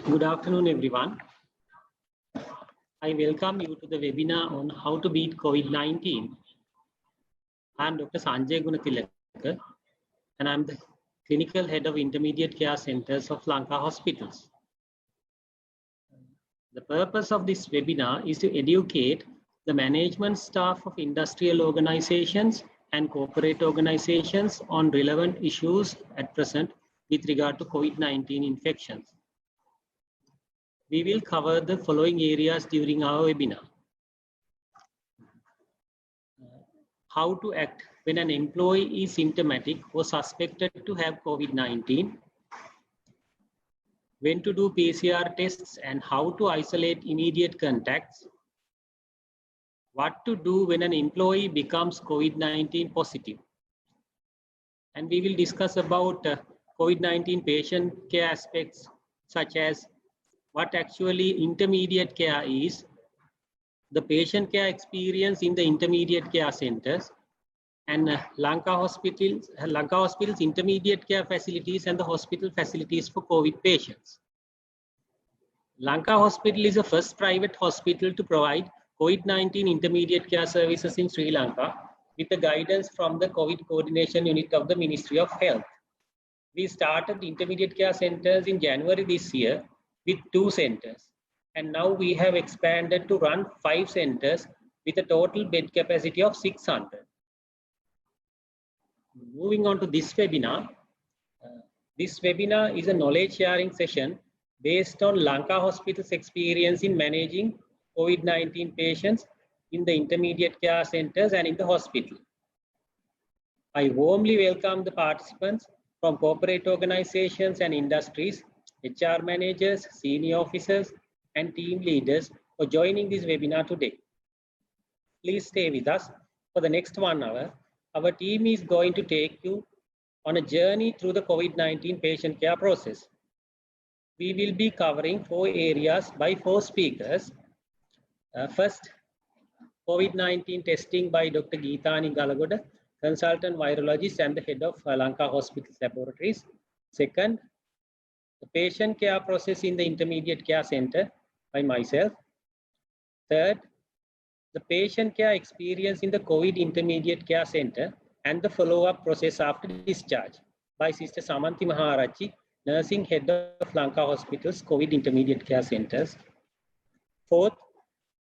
Good afternoon, everyone. I welcome you to the webinar on how to beat COVID-19. I'm Dr. Sanjay Gunatilaka, and I'm the Clinical Head of Intermediate Care Centers of Lanka Hospitals. The purpose of this webinar is to educate the management staff of industrial organizations and corporate organizations on relevant issues at present with regard to COVID-19 infections. We will cover the following areas during our webinar. How to act when an employee is symptomatic or suspected to have COVID-19, when to do PCR tests and how to isolate immediate contacts, what to do when an employee becomes COVID-19 positive. And we will discuss about COVID-19 patient care aspects such as what actually intermediate care is, the patient care experience in the intermediate care centers, and Lanka Hospital's intermediate care facilities and the hospital facilities for COVID patients. Lanka Hospital is the first private hospital to provide COVID-19 intermediate care services in Sri Lanka with the guidance from the COVID coordination unit of the Ministry of Health. We started intermediate care centers in January this year with 2 centers, and now we have expanded to run 5 centers with a total bed capacity of 600. Moving on to this webinar. This webinar is a knowledge sharing session based on Lanka Hospital's experience in managing COVID-19 patients in the intermediate care centers and in the hospital. I warmly welcome the participants from corporate organizations and industries, HR managers, senior officers, and team leaders for joining this webinar today. Please stay with us for the next 1 hour. Our team is going to take you on a journey through the COVID-19 patient care process. We will be covering 4 areas by 4 speakers. First, COVID-19 testing by Dr. Geethani Galagoda, consultant virologist and the head of Lanka Hospital Laboratories. Second, the patient care process in the intermediate care center by myself. Third, the patient care experience in the COVID intermediate care center and the follow-up process after discharge by Sister Samanthi Maharachi, nursing head of Lanka Hospital's COVID intermediate care centers. Fourth,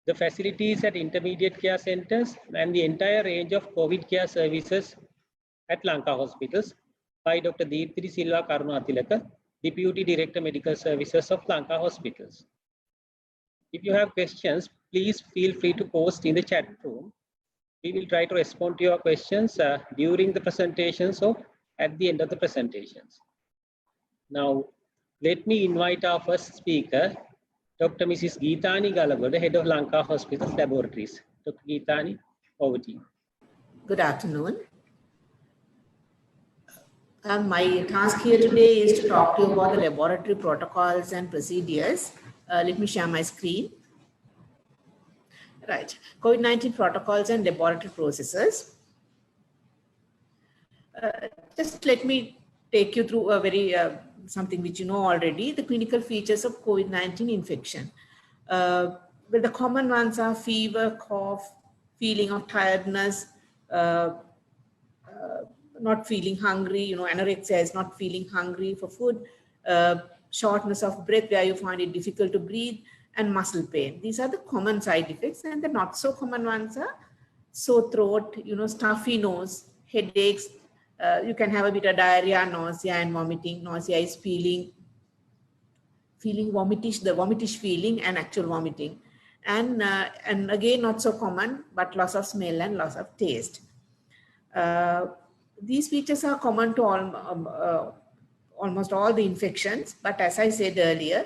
the facilities at intermediate care centers and the entire range of COVID care services at Lanka Hospitals by Dr. Deepthi Silva Karunatilaka, Deputy Director Medical Services of Lanka Hospitals. If you have questions, please feel free to post in the chat room. We will try to respond to your questions during the presentations or at the end of the presentations. Now, let me invite our first speaker, Dr. Mrs. Geethani Galagoda, Head of Lanka Hospital Laboratories. Dr. Geethani, over to you. Good afternoon. My task here today is to talk to you about the laboratory protocols and procedures. Let me share my screen. Right, COVID-19 protocols and laboratory processes. Just let me take you through a very something which you know already, the clinical features of COVID-19 infection. Well, the common ones are fever, cough, feeling of tiredness, not feeling hungry, anorexia is not feeling hungry for food, shortness of breath where you find it difficult to breathe, and muscle pain. These are the common side effects, and the not so common ones are sore throat, stuffy nose, headaches. You can have a bit of diarrhea, nausea, and vomiting. Nausea is feeling vomitish, the vomitish feeling and actual vomiting. And again, not so common, but loss of smell and loss of taste. These features are common to almost all the infections, but as I said earlier,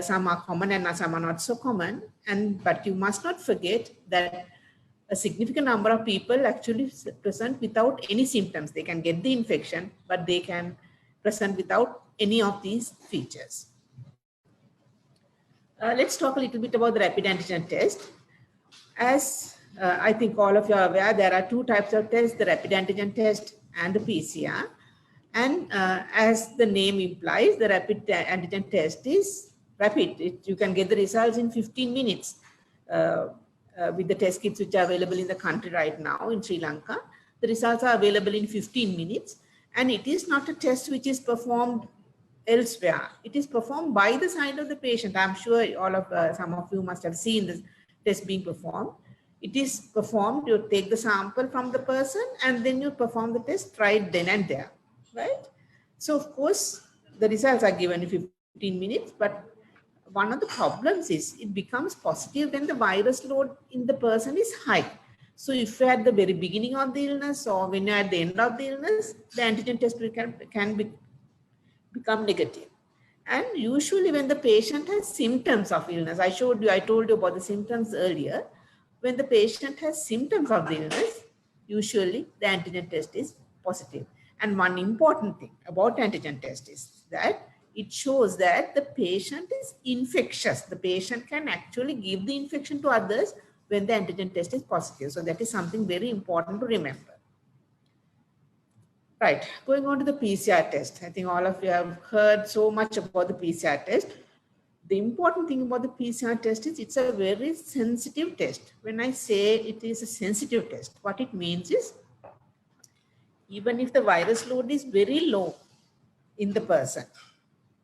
some are common and some are not so common. But you must not forget that a significant number of people actually present without any symptoms. They can get the infection, but they can present without any of these features. Let's talk a little bit about the rapid antigen test. As I think all of you are aware, there are 2 types of tests, the rapid antigen test and the PCR. And as the name implies, the rapid antigen test is rapid. You can get the results in 15 minutes with the test kits which are available in the country right now in Sri Lanka. The results are available in 15 minutes, and it is not a test which is performed elsewhere. It is performed by the side of the patient. I'm sure some of you must have seen this test being performed. It is performed, you take the sample from the person and then you perform the test right then and there, right? So of course, the results are given in 15 minutes, but one of the problems is it becomes positive when the virus load in the person is high. So if you're at the very beginning of the illness or when you're at the end of the illness, the antigen test can become negative. And usually when the patient has symptoms of illness, I told you about the symptoms earlier. When the patient has symptoms of the illness, usually the antigen test is positive. And one important thing about antigen test is that it shows that the patient is infectious. The patient can actually give the infection to others when the antigen test is positive. So that is something very important to remember. Right, going on to the PCR test. I think all of you have heard so much about the PCR test. The important thing about the PCR test is it's a very sensitive test. When I say it is a sensitive test, what it means is even if the virus load is very low in the person,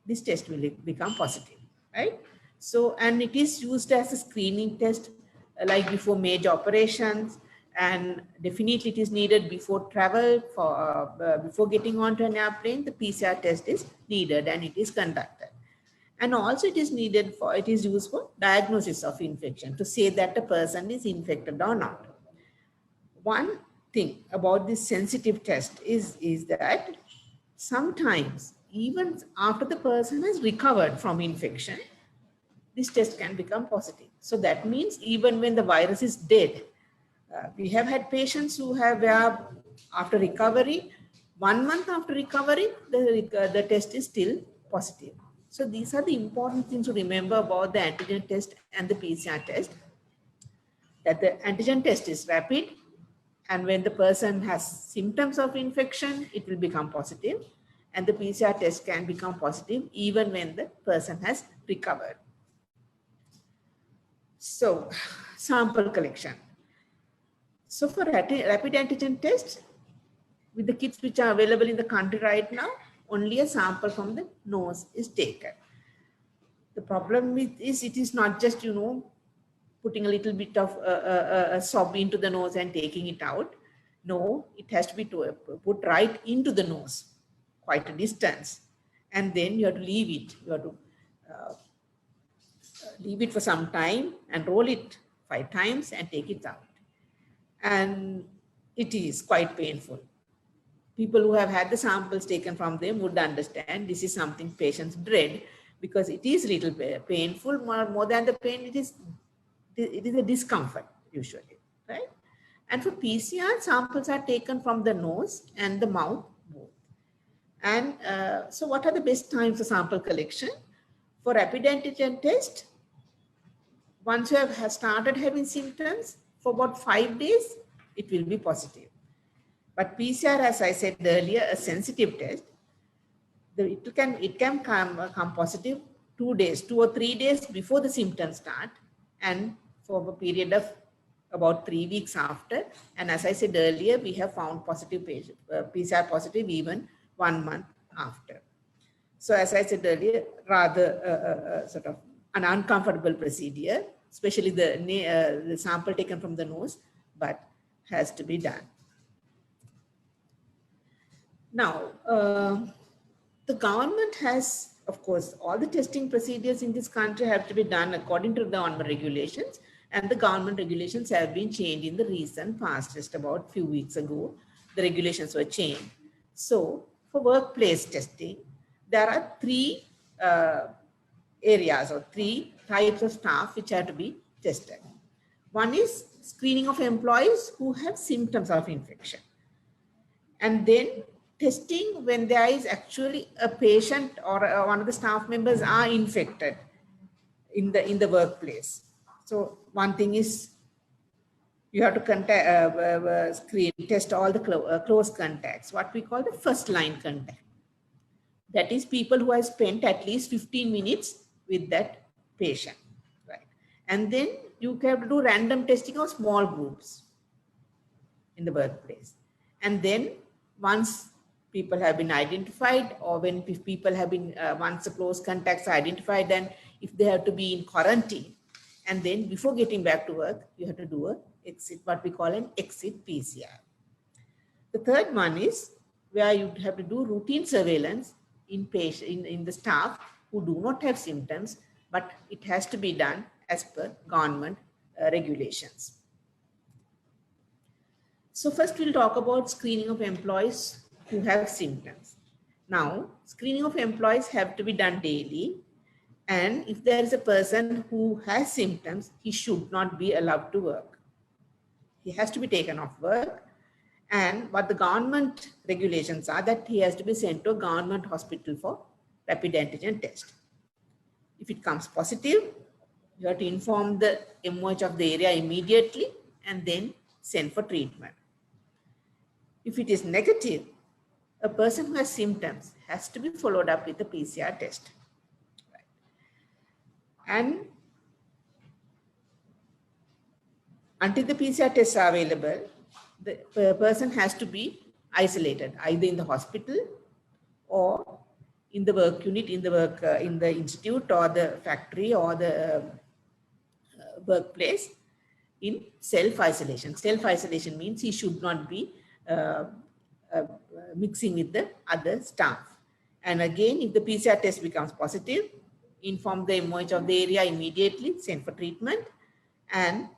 this test will become positive, right? So, and it is used as a screening test like before major operations, and definitely it is needed before travel, before getting onto an airplane. The PCR test is needed and it is conducted. And also it is used for diagnosis of infection, to say that the person is infected or not. One thing about this sensitive test is that sometimes even after the person has recovered from infection, this test can become positive. So that means even when the virus is dead, we have had patients who have, after recovery, 1 month after recovery, the test is still positive. So these are the important things to remember about the antigen test and the PCR test. That the antigen test is rapid, and when the person has symptoms of infection, it will become positive. And the PCR test can become positive even when the person has recovered. So, sample collection. So for rapid antigen test, with the kits which are available in the country right now, only a sample from the nose is taken. The problem is it is not just, putting a little bit of a swab into the nose and taking it out. No, it has to be put right into the nose, quite a distance. And then you have to leave it. You have to leave it for some time and roll it 5 times and take it out. And it is quite painful. People who have had the samples taken from them would understand this is something patients dread, because it is little painful. More than the pain, it is a discomfort usually, right? And for PCR, samples are taken from the nose and the mouth both. And so what are the best times for sample collection? For rapid antigen test, once you have started having symptoms, for about 5 days, it will be positive. But PCR, as I said earlier, a sensitive test, it can come positive 2 days, 2 or 3 days before the symptoms start, and for a period of about 3 weeks after. And as I said earlier, we have found positive PCR positive even 1 month after. So as I said earlier, rather sort of an uncomfortable procedure, especially the sample taken from the nose, but has to be done. Now, the government has, of course, all the testing procedures in this country have to be done according to the government regulations, and the government regulations have been changed in the recent past. Just about a few weeks ago, the regulations were changed. So for workplace testing, there are 3 areas or 3 types of staff which are to be tested. One is screening of employees who have symptoms of infection. And then testing when there is actually a patient or one of the staff members are infected in the workplace. So one thing is you have to test all the close contacts, what we call the first line contact. That is people who have spent at least 15 minutes with that patient, right? And then you have to do random testing of small groups in the workplace. And then once people have been identified, or when people have been, once the close contacts are identified, then if they have to be in quarantine, and then before getting back to work, you have to do a exit, what we call an exit PCR. The third one is where you have to do routine surveillance in the staff who do not have symptoms, but it has to be done as per government regulations. So first we'll talk about screening of employees who have symptoms. Now, screening of employees have to be done daily. And if there is a person who has symptoms, he should not be allowed to work. He has to be taken off work. And what the government regulations are that he has to be sent to a government hospital for rapid antigen test. If it comes positive, you have to inform the MOH of the area immediately and then send for treatment. If it is negative, a person who has symptoms has to be followed up with a PCR test. Right. And until the PCR tests are available, the person has to be isolated either in the hospital or in the work unit, in the institute or the factory or the workplace in self-isolation. Self-isolation means he should not be mixing with the other staff. And again, if the PCR test becomes positive, inform the MOH of the area immediately, send for treatment. And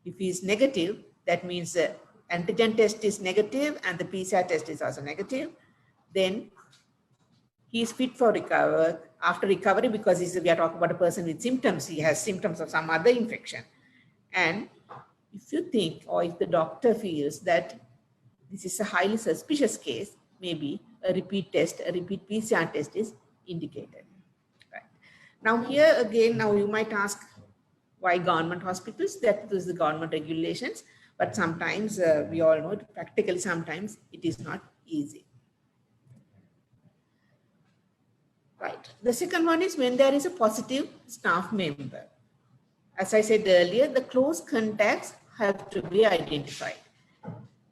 if he is negative, that means the antigen test is negative and the PCR test is also negative, then he is fit for recover after recovery, because we are talking about a person with symptoms. He has symptoms of some other infection. And if you think, or if the doctor feels that this is a highly suspicious case, maybe a repeat test, a repeat PCR test is indicated. Right. Now here again, now you might ask, why government hospitals? That is the government regulations, but sometimes we all know practically sometimes it is not easy. Right. The second one is when there is a positive staff member. As I said earlier, the close contacts have to be identified.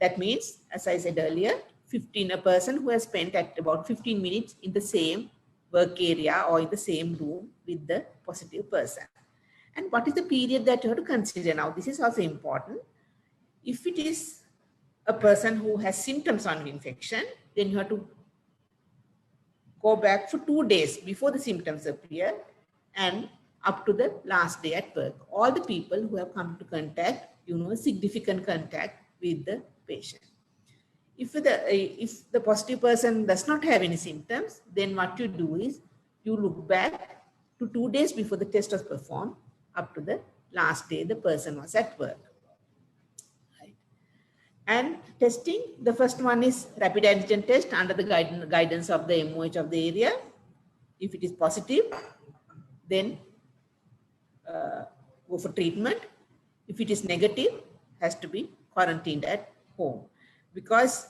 That means, as I said earlier, a person who has spent at about 15 minutes in the same work area or in the same room with the positive person. And what is the period that you have to consider now? This is also important. If it is a person who has symptoms of infection, then you have to go back for 2 days before the symptoms appear and up to the last day at work. All the people who have come to contact, significant contact with the patient. If the positive person does not have any symptoms, then what you do is you look back to 2 days before the test was performed up to the last day the person was at work. Right. And testing, the first one is rapid antigen test under the guidance of the MOH of the area. If it is positive, then go for treatment. If it is negative, has to be quarantined at home. Because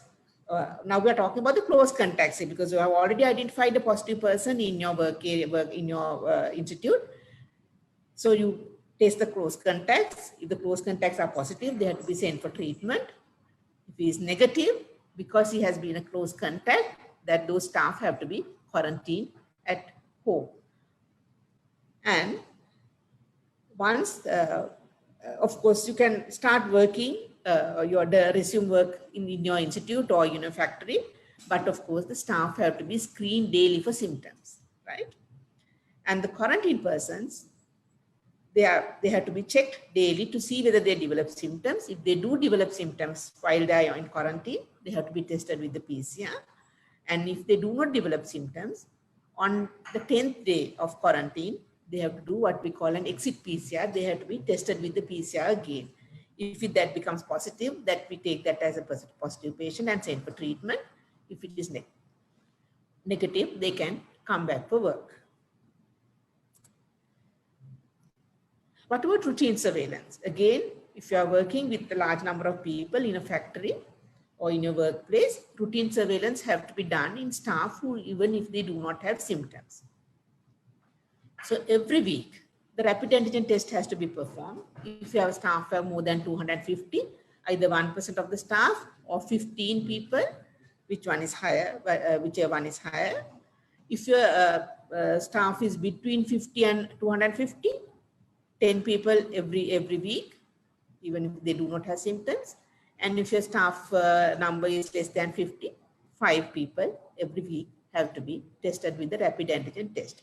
now we are talking about the close contacts, because you have already identified a positive person in your work area, in your institute. So you test the close contacts. If the close contacts are positive, they have to be sent for treatment. If he is negative, because he has been a close contact, that those staff have to be quarantined at home. And once, of course, you can start working, resume work in your institute or in your factory, but of course the staff have to be screened daily for symptoms, right? And the quarantine persons, they have to be checked daily to see whether they develop symptoms. If they do develop symptoms while they are in quarantine, they have to be tested with the PCR. And if they do not develop symptoms, on the 10th day of quarantine, they have to do what we call an exit PCR. They have to be tested with the PCR again. If that becomes positive, that we take that as a positive patient and send for treatment. If it is negative, they can come back for work. What about routine surveillance? Again, if you are working with a large number of people in a factory or in your workplace, routine surveillance have to be done in staff who, even if they do not have symptoms. So every week, the rapid antigen test has to be performed. If you have staff of more than 250, either 1% of the staff or 15 people, which one is higher, whichever one is higher. If your staff is between 50 and 250, 10 people every week, even if they do not have symptoms. And if your staff number is less than 50, 5 people every week have to be tested with the rapid antigen test.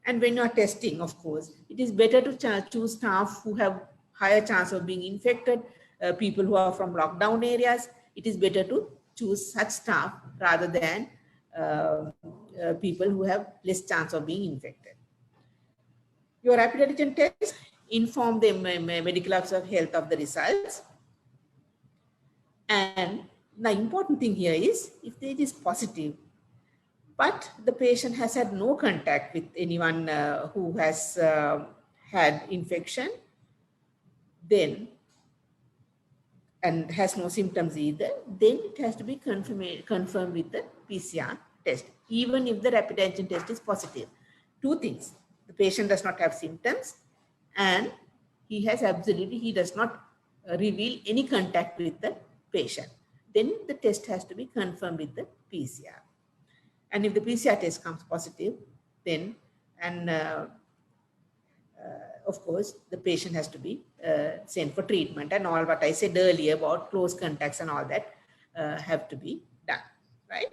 And when you are testing, of course, it is better to choose staff who have higher chance of being infected, people who are from lockdown areas. It is better to choose such staff rather than people who have less chance of being infected. Your rapid antigen test inform the medical officer of health of the results. And the important thing here is if it is positive, but the patient has had no contact with anyone who has had infection, then, and has no symptoms either, then it has to be confirmed with the PCR test, even if the rapid antigen test is positive. Two things: the patient does not have symptoms, and he does not reveal any contact with the patient. Then the test has to be confirmed with the PCR. And if the PCR test comes positive, then, and of course, the patient has to be sent for treatment, and all what I said earlier about close contacts and all that have to be done, right?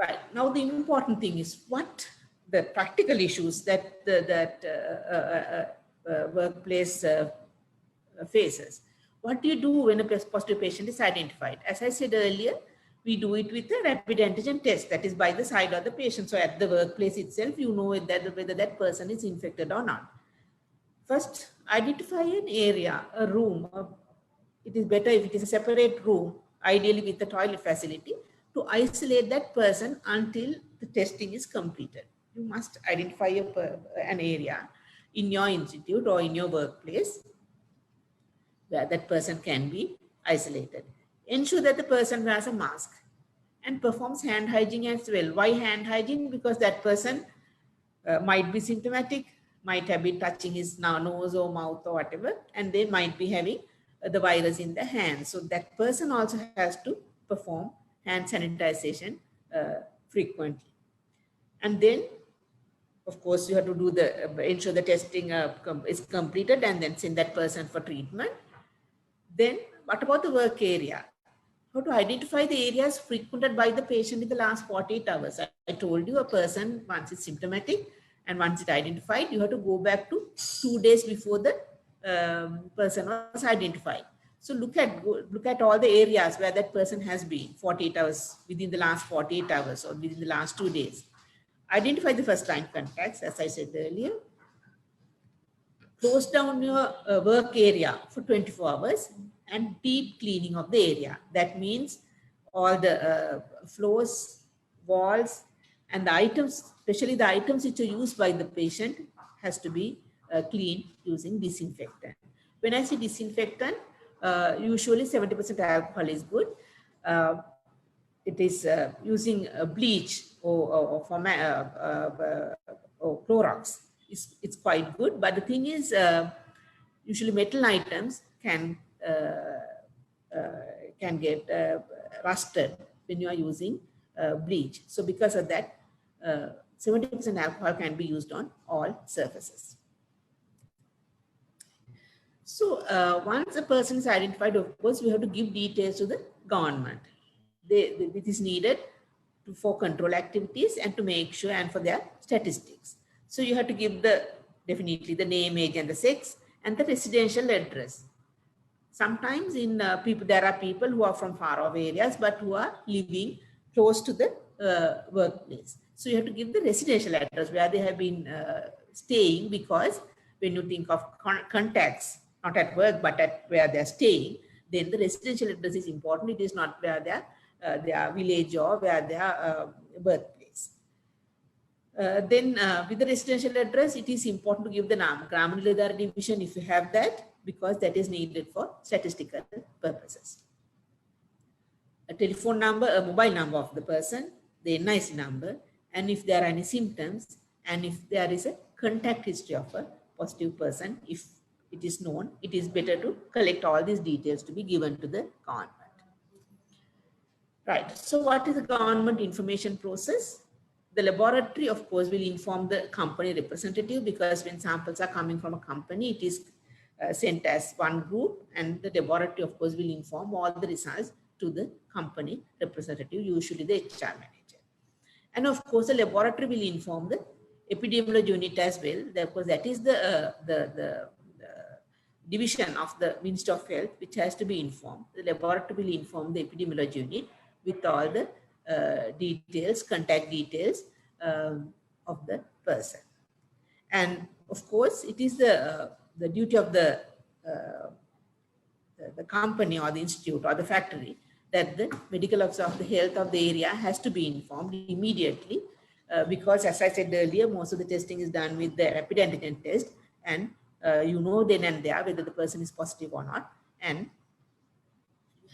Right. Now, the important thing is what the practical issues that workplace faces. What do you do when a positive patient is identified? As I said earlier, we do it with a rapid antigen test that is by the side of the patient. So at the workplace itself, you know whether that person is infected or not. First, identify an area, a room. It is better if it is a separate room, ideally with a toilet facility, to isolate that person until the testing is completed. You must identify an area in your institute or in your workplace where that person can be isolated. Ensure that the person wears a mask and performs hand hygiene as well. Why hand hygiene? Because that person might be symptomatic, might have been touching his nose or mouth or whatever, and they might be having the virus in the hand. So that person also has to perform hand sanitization frequently. And then, of course, you have to do ensure the testing is completed and then send that person for treatment. Then what about the work area? How to identify the areas frequented by the patient in the last 48 hours. I told you a person, once it's symptomatic and once it's identified, you have to go back to 2 days before the person was identified. So look at all the areas where that person has been 48 hours, within the last 48 hours or within the last 2 days. Identify the first line contacts, as I said earlier. Close down your work area for 24 hours and deep cleaning of the area. That means all the floors, walls, and the items, especially the items which are used by the patient, has to be cleaned using disinfectant. When I say disinfectant, usually 70% alcohol is good. It is using bleach or Clorox. It's quite good, but the thing is, usually metal items can get rusted when you are using bleach. So because of that, 70% alcohol can be used on all surfaces. So once a person is identified, of course, we have to give details to the government. It is needed for control activities and to make sure and for their statistics. So you have to give definitely the name, age, and the sex, and the residential address. Sometimes there are people who are from far off areas, but who are living close to the workplace. So you have to give the residential address where they have been staying, because when you think of contacts, not at work, but at where they're staying, then the residential address is important. It is not where their village or where their birthplace. Then with the residential address, it is important to give the Grama Niladhara division if you have that, because that is needed for statistical purposes. A telephone number, a mobile number of the person, the NIC number, and if there are any symptoms, and if there is a contact history of a positive person, if it is known, it is better to collect all these details to be given to the government. Right. So what is the government information process? The laboratory, of course, will inform the company representative, because when samples are coming from a company, it is sent as one group, and the laboratory, of course, will inform all the results to the company representative, usually the HR manager. And of course, the laboratory will inform the epidemiology unit as well. Therefore, that is the division of the Ministry of Health, which has to be informed. The laboratory will inform the epidemiology unit with all the details, contact details of the person. And of course, it is the duty of the company or the institute or the factory that the medical officer of the health of the area has to be informed immediately, because as I said earlier, most of the testing is done with the rapid antigen test, and you know then and there whether the person is positive or not, and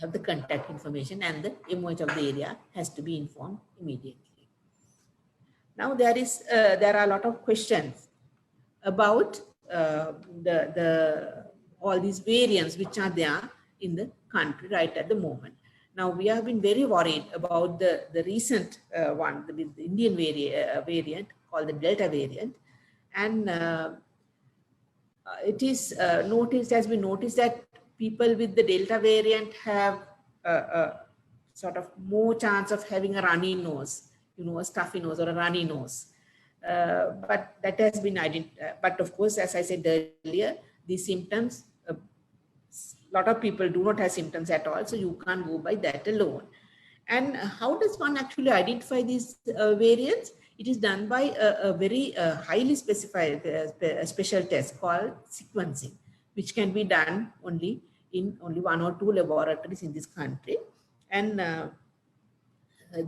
have the contact information, and the MOH of the area has to be informed immediately. Now there are a lot of questions about all these variants which are there in the country right at the moment. Now we have been very worried about the recent one, the Indian variant called the Delta variant, and it is has been noticed that people with the Delta variant have sort of more chance of having a runny nose, a stuffy nose or a runny nose. But that has been identified. But of course, as I said earlier, these symptoms, a lot of people do not have symptoms at all, so you can't go by that alone. And how does one actually identify these variants? It is done by a very highly specified special test called sequencing, which can be done only in only 1 or 2 laboratories in this country. And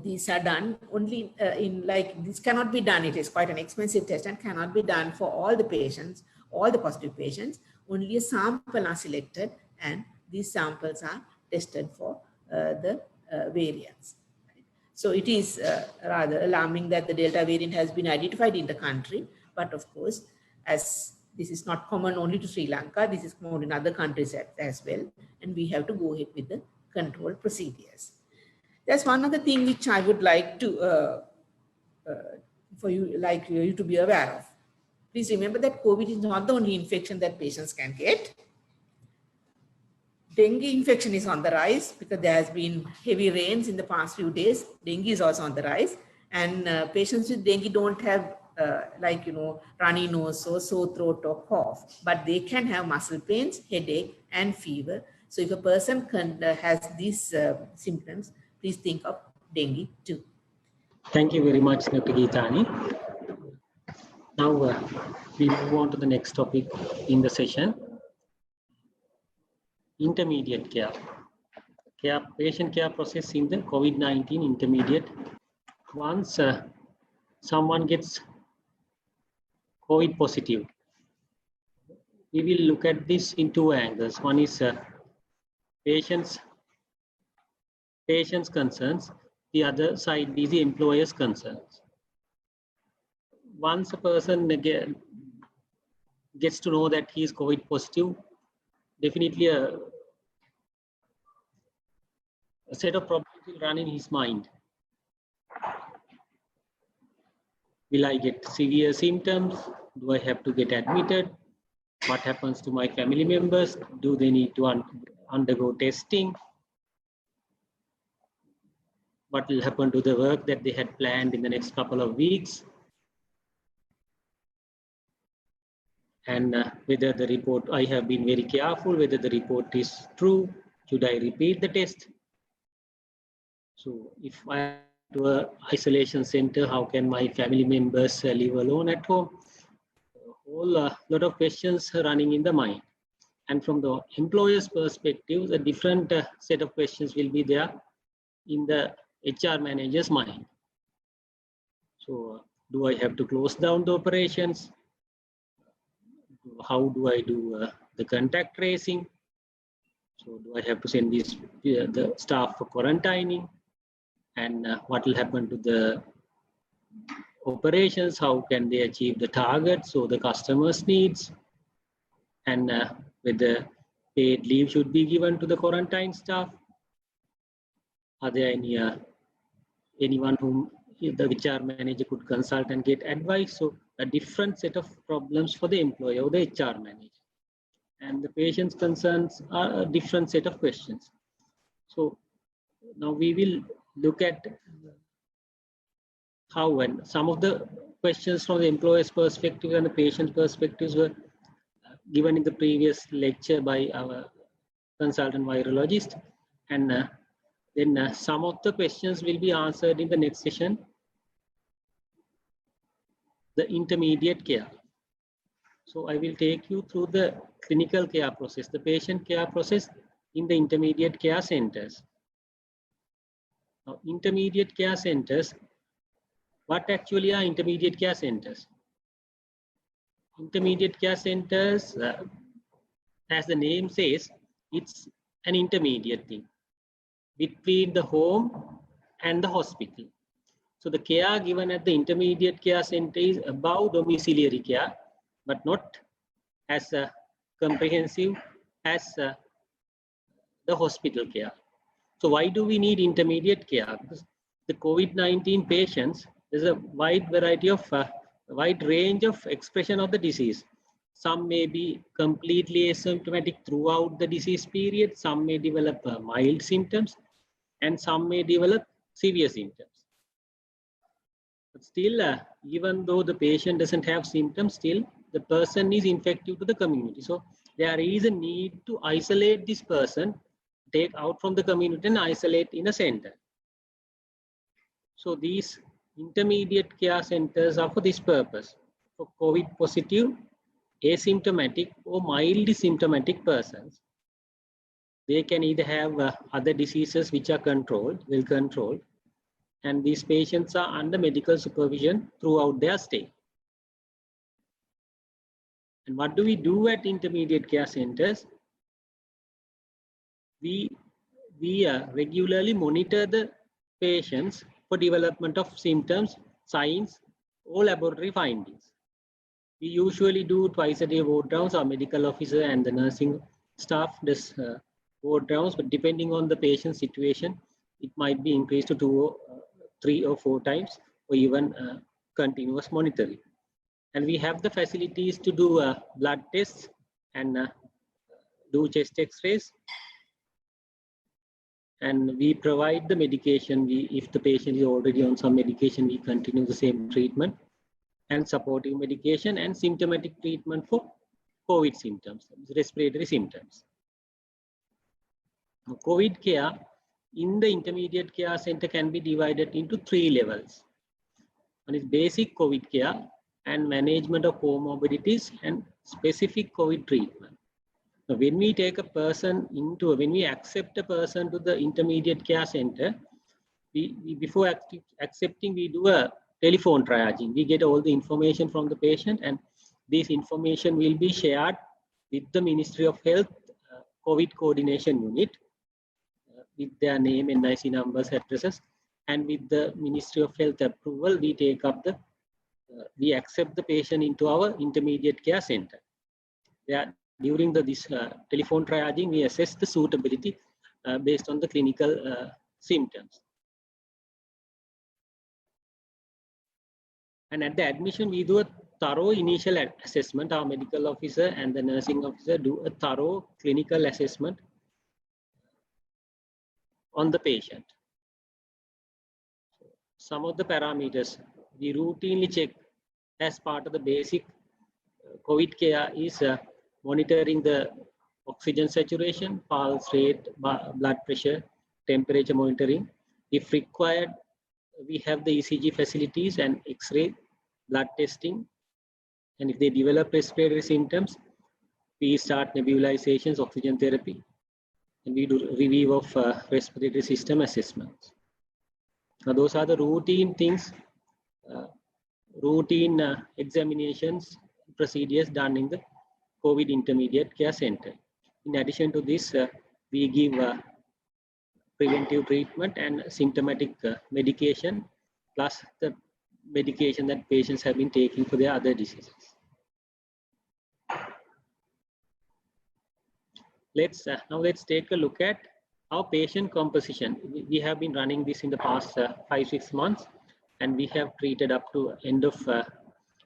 these are done only this cannot be done. It is quite an expensive test and cannot be done for all the patients, all the positive patients. Only a sample are selected, and these samples are tested for the variants. So it is rather alarming that the Delta variant has been identified in the country, but of course, as this is not common only to Sri Lanka, this is common in other countries as well, and we have to go ahead with the control procedures. That's one other thing which I would like to for you to be aware of. Please remember that COVID is not the only infection that patients can get. Dengue infection is on the rise because there has been heavy rains in the past few days. Dengue is also on the rise, and patients with dengue don't have runny nose or sore throat or cough, but they can have muscle pains, headache, and fever. So if a person has these symptoms, please think of dengue too. Thank you very much, Dr. Geethani. Now we move on to the next topic in the session. Intermediate care. Patient care process in the COVID-19 intermediate. Once someone gets COVID positive, we will look at this in 2 angles. One is patient's concerns. The other side is the employer's concerns. Once a person gets to know that he is COVID positive, definitely a set of problems will run in his mind. Will I get severe symptoms? Do I have to get admitted? What happens to my family members? Do they need to undergo testing? What will happen to the work that they had planned in the next couple of weeks? And whether the report, I have been very careful whether the report is true. Should I repeat the test? So if I am to an isolation center, how can my family members live alone at home? A whole lot of questions running in the mind. And from the employer's perspective, a different set of questions will be there in the HR manager's mind. So do I have to close down the operations? How do I do the contact tracing? So do I have to send the staff for quarantining? And what will happen to the operations, how can they achieve the targets or the customer's needs, and whether paid leave should be given to the quarantine staff. Are there anyone whom the HR manager could consult and get advice? So a different set of problems for the employer or the HR manager. And the patient's concerns are a different set of questions. So now we will look at how, when some of the questions from the employer's perspective and the patient's perspectives were given in the previous lecture by our consultant virologist, and then some of the questions will be answered in the next session. The intermediate care. So I will take you through the clinical care process, the patient care process in the intermediate care centers. Now, intermediate care centers, what actually are intermediate care centers? Intermediate care centers, as the name says, it's an intermediate thing between the home and the hospital. So the care given at the intermediate care center is above domiciliary care, but not as comprehensive as the hospital care. So why do we need intermediate care? Because the COVID-19 patients, there's a wide variety of, wide range of expression of the disease. Some may be completely asymptomatic throughout the disease period. Some may develop mild symptoms, and some may develop severe symptoms. But still, even though the patient doesn't have symptoms, still the person is infective to the community. So there is a need to isolate this person, take out from the community and isolate in a center. So these intermediate care centers are for this purpose, for COVID positive, asymptomatic or mildly symptomatic persons. They can either have other diseases which are controlled, well controlled, and these patients are under medical supervision throughout their stay. And what do we do at intermediate care centers? We regularly monitor the patients for development of symptoms, signs, or laboratory findings. We usually do twice a day ward rounds. Our medical officer and the nursing staff does ward rounds, but depending on the patient's situation, it might be increased to 2, 3 or 4 times, or even continuous monitoring. And we have the facilities to do blood tests and do chest x-rays. And we provide the medication. If the patient is already on some medication, we continue the same treatment and supportive medication and symptomatic treatment for COVID symptoms, respiratory symptoms. Now, COVID care in the intermediate care center can be divided into 3 levels. One is basic COVID care and management of comorbidities and specific COVID treatment. Now, when we take a person when we accept a person to the intermediate care center, before accepting, we do a telephone triaging. We get all the information from the patient, and this information will be shared with the Ministry of Health COVID coordination unit with their name, NIC numbers, addresses, and with the Ministry of Health approval, we take up we accept the patient into our intermediate care center. During this telephone triaging, we assess the suitability based on the clinical symptoms. And at the admission, we do a thorough initial assessment. Our medical officer and the nursing officer do a thorough clinical assessment on the patient. Some of the parameters we routinely check as part of the basic COVID care is monitoring the oxygen saturation, pulse rate, blood pressure, temperature monitoring. If required, we have the ECG facilities and X-ray, blood testing. And if they develop respiratory symptoms, we start nebulizations, oxygen therapy, and we do review of respiratory system assessments. Now, those are the routine things, routine examinations, procedures done in the COVID intermediate care center. In addition to this, we give preventive treatment and symptomatic medication, plus the medication that patients have been taking for their other diseases. Now let's take a look at our patient composition. We have been running this in the past 5-6 months, and we have treated up to end of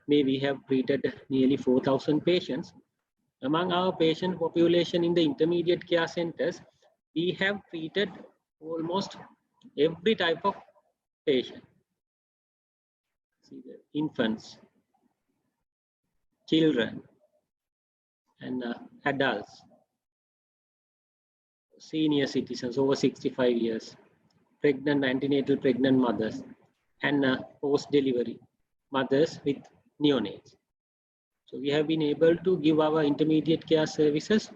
May, we have treated nearly 4,000 patients. Among our patient population in the intermediate care centers, we have treated almost every type of patient. See the infants, children, and adults, senior citizens over 65 years, pregnant, antenatal pregnant mothers, and post-delivery mothers with neonates. So we have been able to give our intermediate care services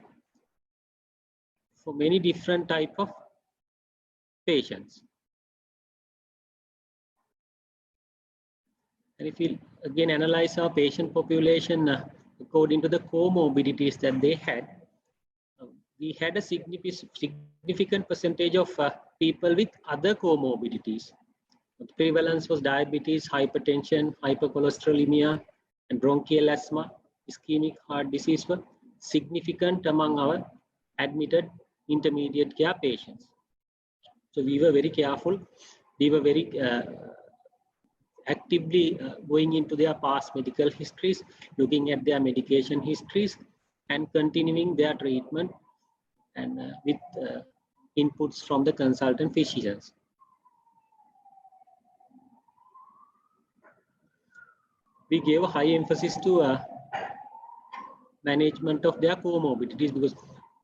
for many different type of patients. And if we again analyze our patient population according to the comorbidities that they had, we had a significant percentage of people with other comorbidities. The prevalence was diabetes, hypertension, hypercholesterolemia, and bronchial asthma, ischemic heart disease were significant among our admitted intermediate care patients. So we were very careful. We were very actively going into their past medical histories, looking at their medication histories, and continuing their treatment, and with inputs from the consultant physicians. We gave a high emphasis to management of their comorbidities, because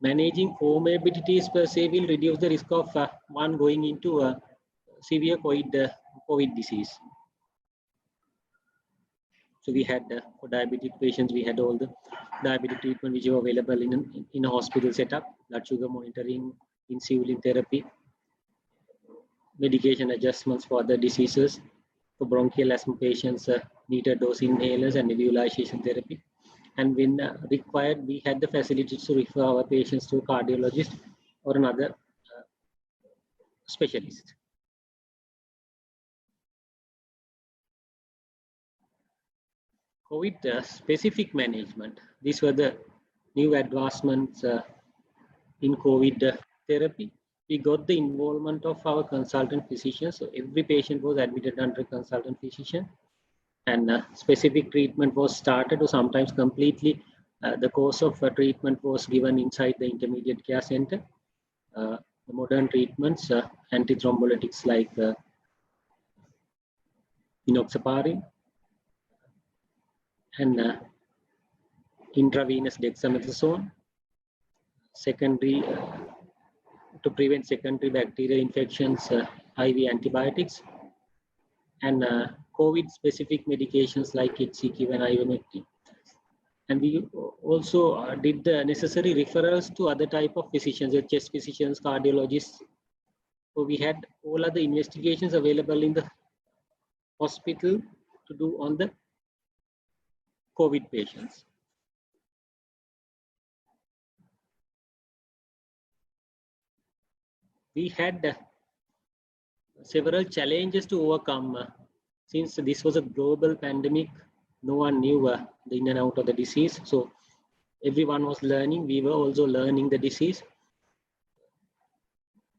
managing comorbidities per se will reduce the risk of one going into severe COVID disease. So we had for diabetic patients, we had all the diabetic treatment which were available in a hospital setup, blood sugar monitoring, insulin therapy, medication adjustments for other diseases. For bronchial asthma patients, metered dose inhalers and nebulization therapy. And when required, we had the facility to refer our patients to a cardiologist or another specialist. COVID specific management. These were the new advancements in COVID therapy. We got the involvement of our consultant physicians. So every patient was admitted under a consultant physician, and specific treatment was started, or sometimes completely the course of treatment was given inside the intermediate care center. The modern treatments, antithrombolytics like enoxaparin and intravenous dexamethasone, secondary to prevent secondary bacterial infections, IV antibiotics, and COVID-specific medications like HCQ and ivermectin. And we also did the necessary referrals to other type of physicians, chest physicians, cardiologists. So we had all other investigations available in the hospital to do on the COVID patients. We had several challenges to overcome. Since this was a global pandemic, no one knew the in and out of the disease. So everyone was learning. We were also learning the disease.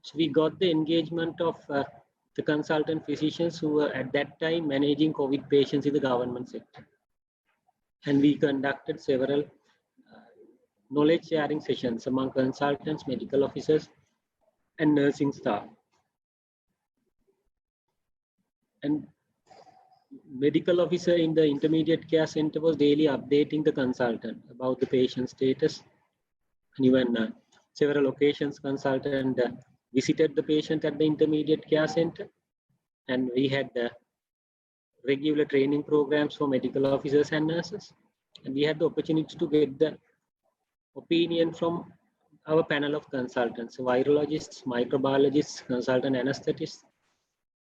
So we got the engagement of the consultant physicians who were at that time managing COVID patients in the government sector. And we conducted several knowledge sharing sessions among consultants, medical officers, and nursing staff. And medical officer in the intermediate care center was daily updating the consultant about the patient status. And even several occasions, consultant visited the patient at the intermediate care center. And we had regular training programs for medical officers and nurses. And we had the opportunity to get the opinion from our panel of consultants, virologists, microbiologists, consultant anesthetists,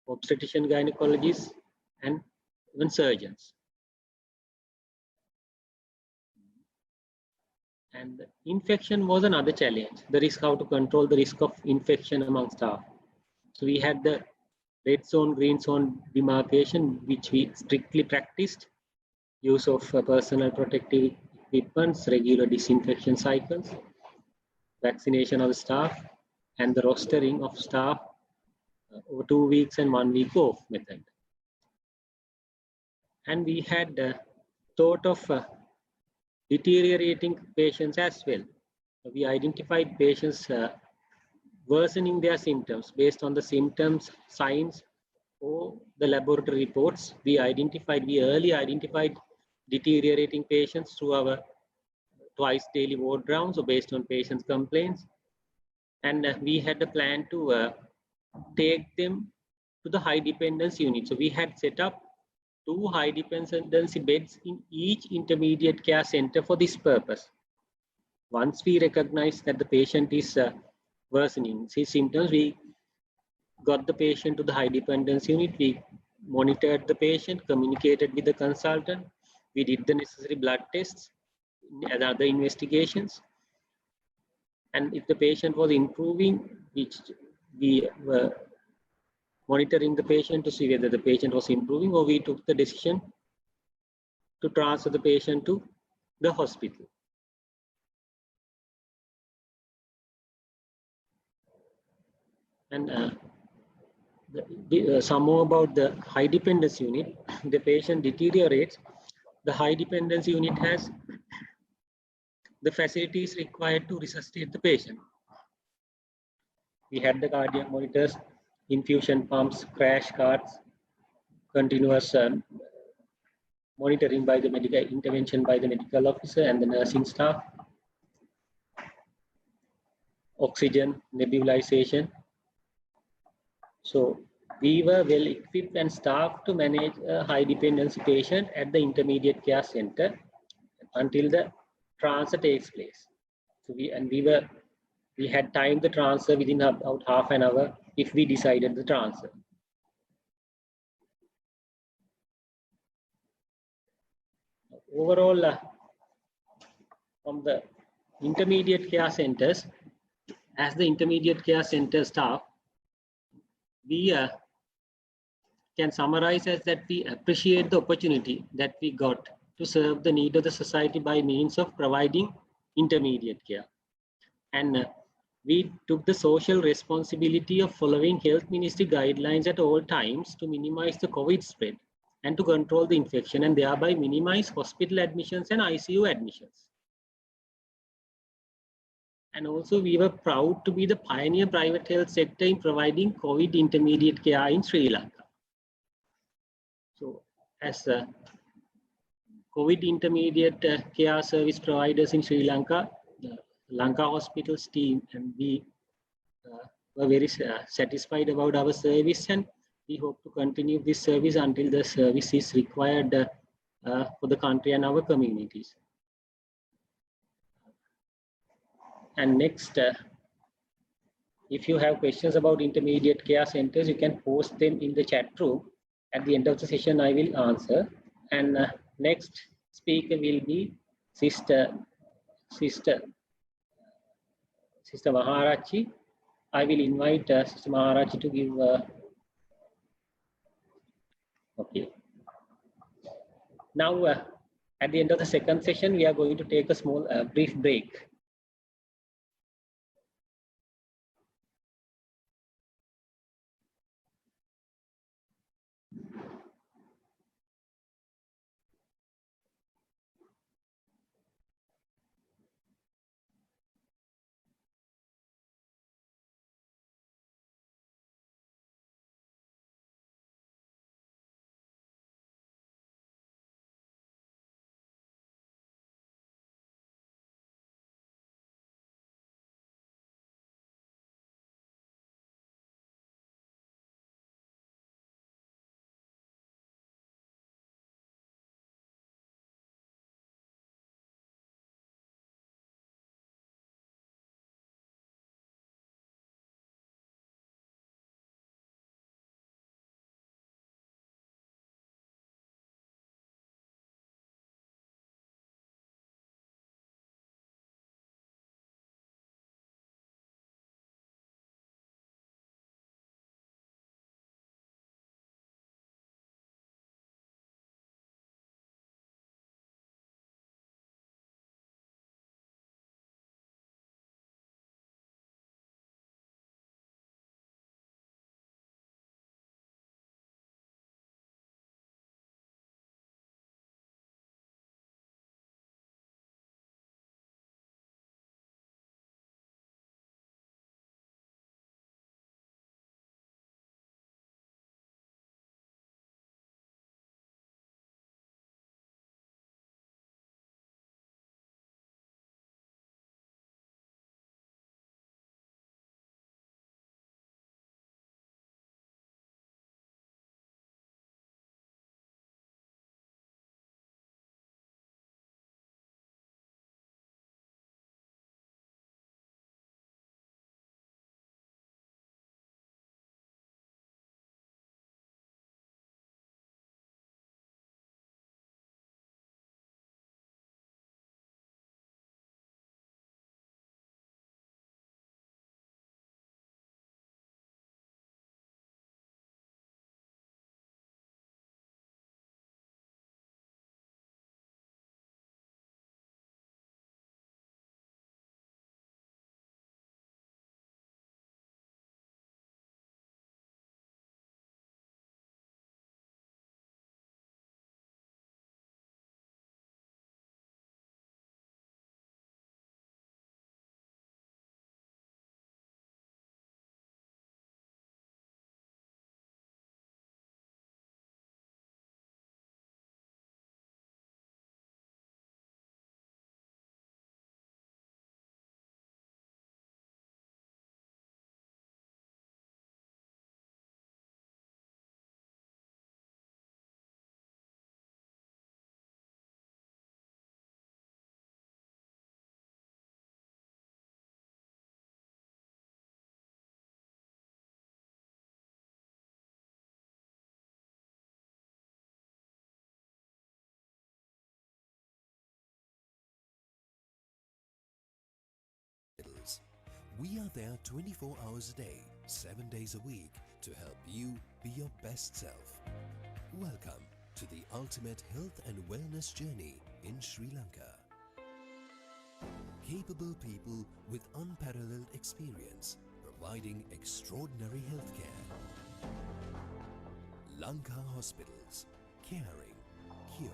obstetrician gynecologists, and even surgeons. And infection was another challenge. The risk, how to control the risk of infection among staff. So we had the red zone, green zone demarcation, which we strictly practiced, use of personal protective equipments, regular disinfection cycles, vaccination of the staff, and the rostering of staff over 2 weeks and 1 week off method. And we had thought of deteriorating patients as well. We identified patients worsening their symptoms based on the symptoms, signs, or the laboratory reports. We early identified deteriorating patients through our twice daily ward rounds or based on patients' complaints. And we had a plan to take them to the high dependence unit. So we had set up 2 high dependency beds in each intermediate care center for this purpose. Once we recognized that the patient is worsening his symptoms, we got the patient to the high dependence unit. We monitored the patient, communicated with the consultant. We did the necessary blood tests and other investigations. And if the patient was improving, which we were monitoring the patient to see whether the patient was improving, or we took the decision to transfer the patient to the hospital. And some more about the high dependence unit. The patient deteriorates. The high dependence unit has the facilities required to resuscitate the patient. We had the cardiac monitors, infusion pumps, crash carts, continuous monitoring by the medical intervention by the medical officer and the nursing staff, oxygen, nebulization. So we were well equipped and staffed to manage a high dependency patient at the intermediate care center until the transfer takes place. So we had timed the transfer within about half an hour if we decided the transfer. Overall, from the intermediate care centers, as the intermediate care center staff, we can summarize as that we appreciate the opportunity that we got to serve the need of the society by means of providing intermediate care. And we took the social responsibility of following health ministry guidelines at all times to minimize the COVID spread and to control the infection and thereby minimize hospital admissions and ICU admissions. And also we were proud to be the pioneer private health sector in providing COVID intermediate care in Sri Lanka. So as COVID intermediate care service providers in Sri Lanka, the Lanka Hospitals team and we were very satisfied about our service, and we hope to continue this service until the service is required for the country and our communities. And next, if you have questions about intermediate care centers, you can post them in the chat room. At the end of the session, I will answer. And next speaker will be Sister Maharachi. I will invite Sister Maharachi to give. Okay. Now, at the end of the second session, we are going to take a small brief break. We are there 24 hours a day, 7 days a week to help you be your best self. Welcome to the ultimate health and wellness journey in Sri Lanka. Capable people with unparalleled experience providing extraordinary healthcare. Lanka Hospitals, caring, curing.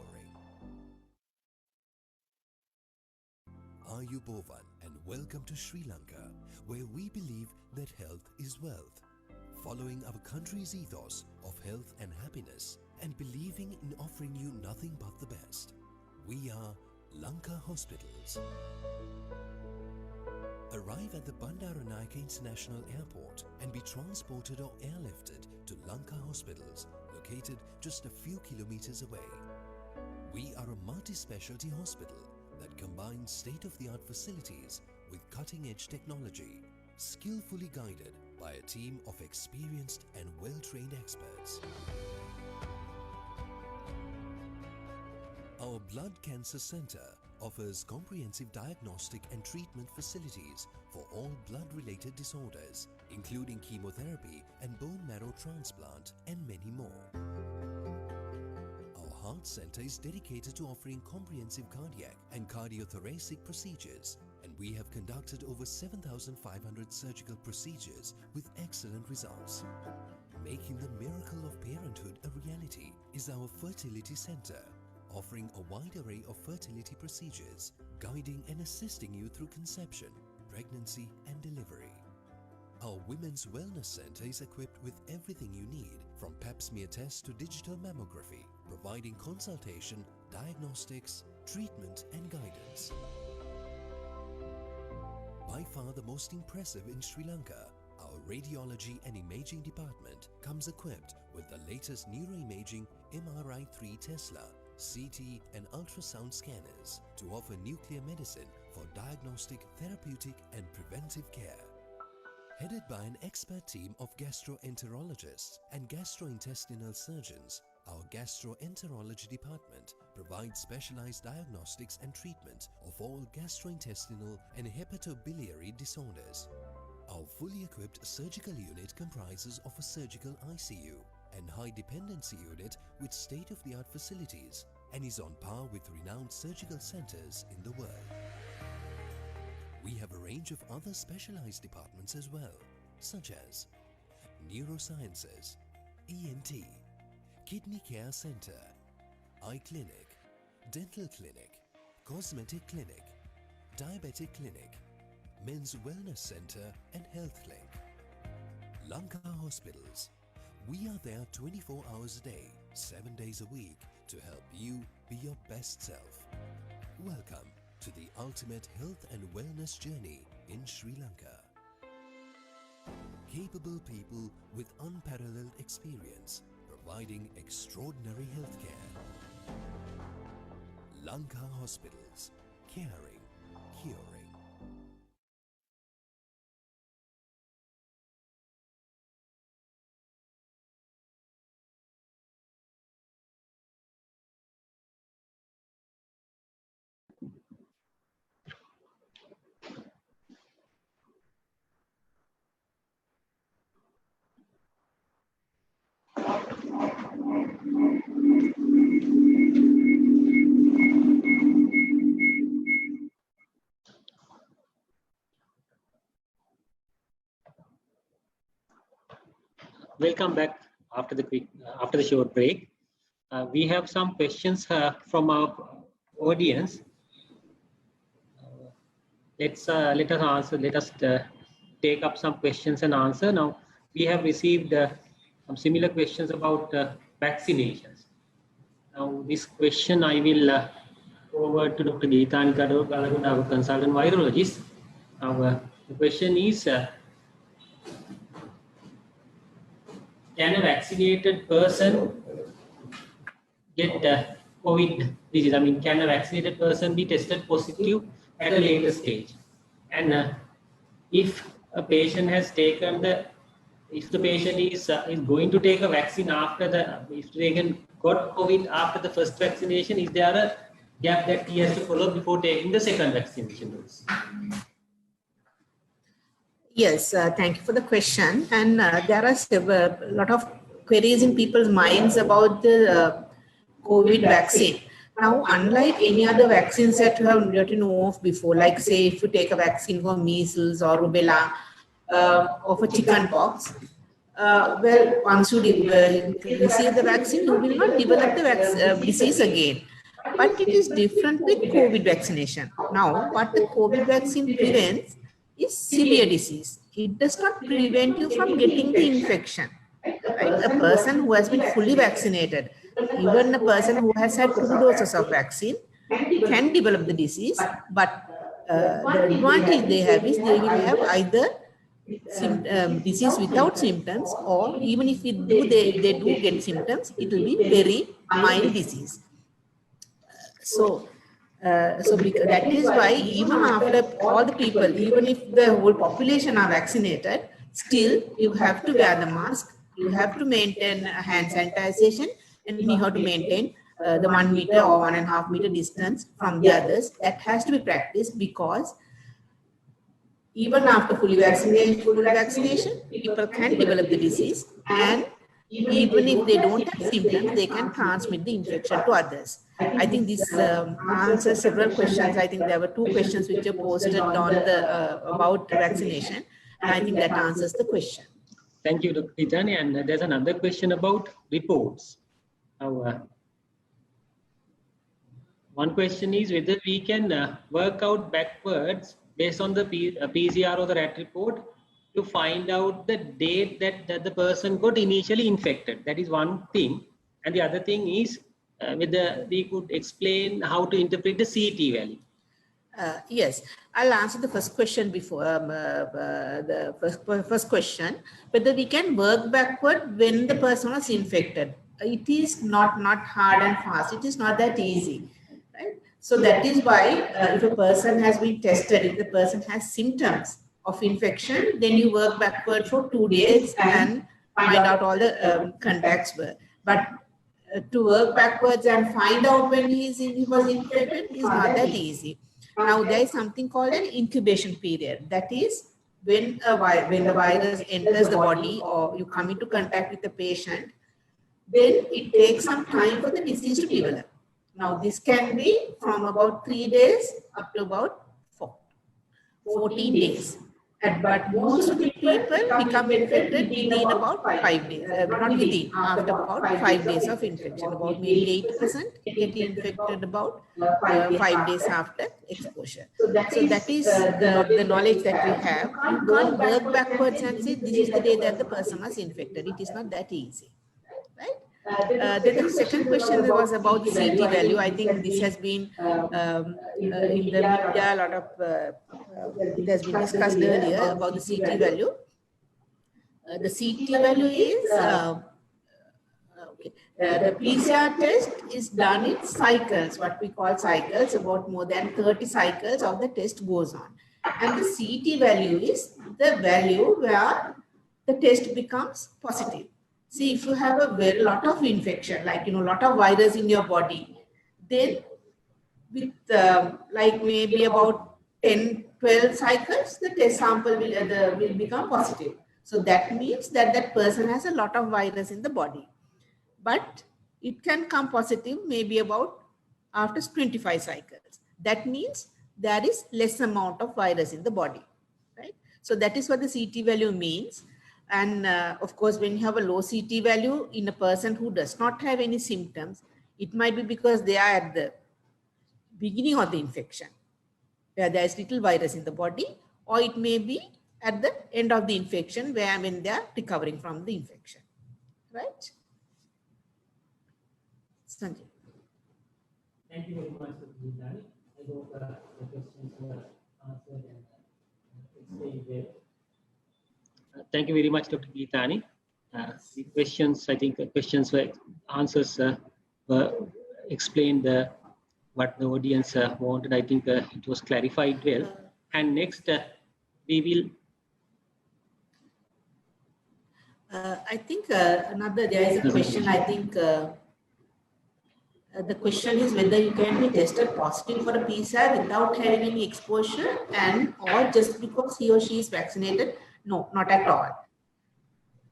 Ayubovan and welcome to Sri Lanka, where we believe that health is wealth. Following our country's ethos of health and happiness and believing in offering you nothing but the best. We are Lanka Hospitals. Arrive at the Bandaranaike International Airport and be transported or airlifted to Lanka Hospitals, located just a few kilometers away. We are a multi-specialty hospital that combines state-of-the-art facilities with cutting-edge technology, skillfully guided by a team of experienced and well-trained experts. Our Blood Cancer Center offers comprehensive diagnostic and treatment facilities for all blood-related disorders, including chemotherapy and bone marrow transplant and many more. Our Heart Center is dedicated to offering comprehensive cardiac and cardiothoracic procedures, and we have conducted over 7,500 surgical procedures with excellent results. Making the miracle of parenthood a reality is our Fertility Center, offering a wide array of fertility procedures, guiding and assisting you through conception, pregnancy and delivery. Our Women's Wellness Center is equipped with everything you need, from pap smear tests to digital mammography, providing consultation, diagnostics, treatment and guidance. By far the most impressive in Sri Lanka, our radiology and imaging department comes equipped with the latest neuroimaging MRI 3 Tesla, CT and ultrasound scanners to offer nuclear medicine for diagnostic, therapeutic and preventive care. Headed by an expert team of gastroenterologists and gastrointestinal surgeons, our gastroenterology department provides specialized diagnostics and treatment of all gastrointestinal and hepatobiliary disorders. Our fully equipped surgical unit comprises of a surgical ICU and high dependency unit with state-of-the-art facilities and is on par with renowned surgical centers in the world. We have a range of other specialized departments as well, such as neurosciences, ENT, kidney care center, eye clinic, dental clinic, cosmetic clinic, diabetic clinic, men's wellness center and health link. Lanka Hospitals. We are there 24 hours a day, 7 days a week to help you be your best self. Welcome to the ultimate health and wellness journey in Sri Lanka. Capable people with unparalleled experience providing extraordinary healthcare. Lanka Hospitals, caring, curing. Welcome back after the short break. We have some questions from our audience. Let us take up some questions and answer. Now, we have received some similar questions about vaccinations. Now, this question I will forward to Dr. Geethani Galagoda, our consultant virologist. Now, the question is, can a vaccinated person get COVID disease? I mean, can a vaccinated person be tested positive at a later stage? And if a patient has taken if the patient is going to take a vaccine after if they got COVID after the first vaccination, is there a gap that he has to follow before taking the second vaccination dose? Yes, thank you for the question. And there are a lot of queries in people's minds about the COVID vaccine. Now, unlike any other vaccines that you have got to know of before, like say if you take a vaccine for measles or rubella or for chickenpox, well, once you receive the vaccine, you will not develop the disease again. But it is different with COVID vaccination. Now, what the COVID vaccine prevents is severe disease. It does not prevent you from getting the infection. Right? A person who has been fully vaccinated, even a person who has had 2 doses of vaccine, can develop the disease. But the advantage they have is they will have either disease without symptoms, or even if they do get symptoms, it will be very mild disease. So that is why even after all the people, even if the whole population are vaccinated, still you have to wear the mask, you have to maintain hand sanitization, and you have to maintain the 1 meter or 1.5 meter distance from the others. That has to be practiced, because even after full vaccination, people can develop the disease, and even if they don't have symptoms, they can transmit the infection to others. I think this answers several questions. I think there were 2 questions which were posted on the about vaccination, and I think that answers the question. Thank you, Dr. Tijani. And there's another question about reports. Now, one question is whether we can work out backwards based on the PCR or the RAT report to find out the date that the person got initially infected. That is one thing. And the other thing is whether we could explain how to interpret the CT value. Yes, I'll answer the first question before the first question, whether we can work backward when the person was infected. It is not hard and fast. It is not that easy. Right? So that is why if a person has been tested, if the person has symptoms of infection, then you work backward for 2 days and find out all the contacts were. But to work backwards and find out when he was infected is not that easy. Now there is something called an incubation period. That is when the virus enters the body or you come into contact with the patient, then it takes some time for the disease to develop. Now this can be from about 3 days up to about 14 days. But most of the people become infected within about 5 days, not within, after about 5 days of infection. About maybe 80% get infected about 5 days after exposure. So that is the knowledge that we have. You can't work backwards and say this is the day that the person was infected. It is not that easy, right? Then the second question was about the CT value. I think this has been in the media, a lot of it has been discussed earlier about the CT value. The CT value is the PCR test is done in cycles, what we call cycles. About more than 30 cycles of the test goes on, and the CT value is the value where the test becomes positive. See, if you have a lot of infection, like, lot of virus in your body, then with like maybe about 10, 12 cycles, the test sample will become positive. So that means that that person has a lot of virus in the body. But it can come positive maybe about after 25 cycles. That means there is less amount of virus in the body, right? So that is what the CT value means. And of course, when you have a low CT value in a person who does not have any symptoms, it might be because they are at the beginning of the infection, where there is little virus in the body, or it may be at the end of the infection, when they are recovering from the infection, right? Sanjay. Thank you very much, Dr. Tijani. I hope the questions were answered and explained well. Thank you very much, Dr. Geethani. The questions, I think, answers were explained what the audience wanted. I think it was clarified well. And next, we will. I think there is a question. I think the question is whether you can be tested positive for a PCR without having any exposure, or just because he or she is vaccinated No, not at all.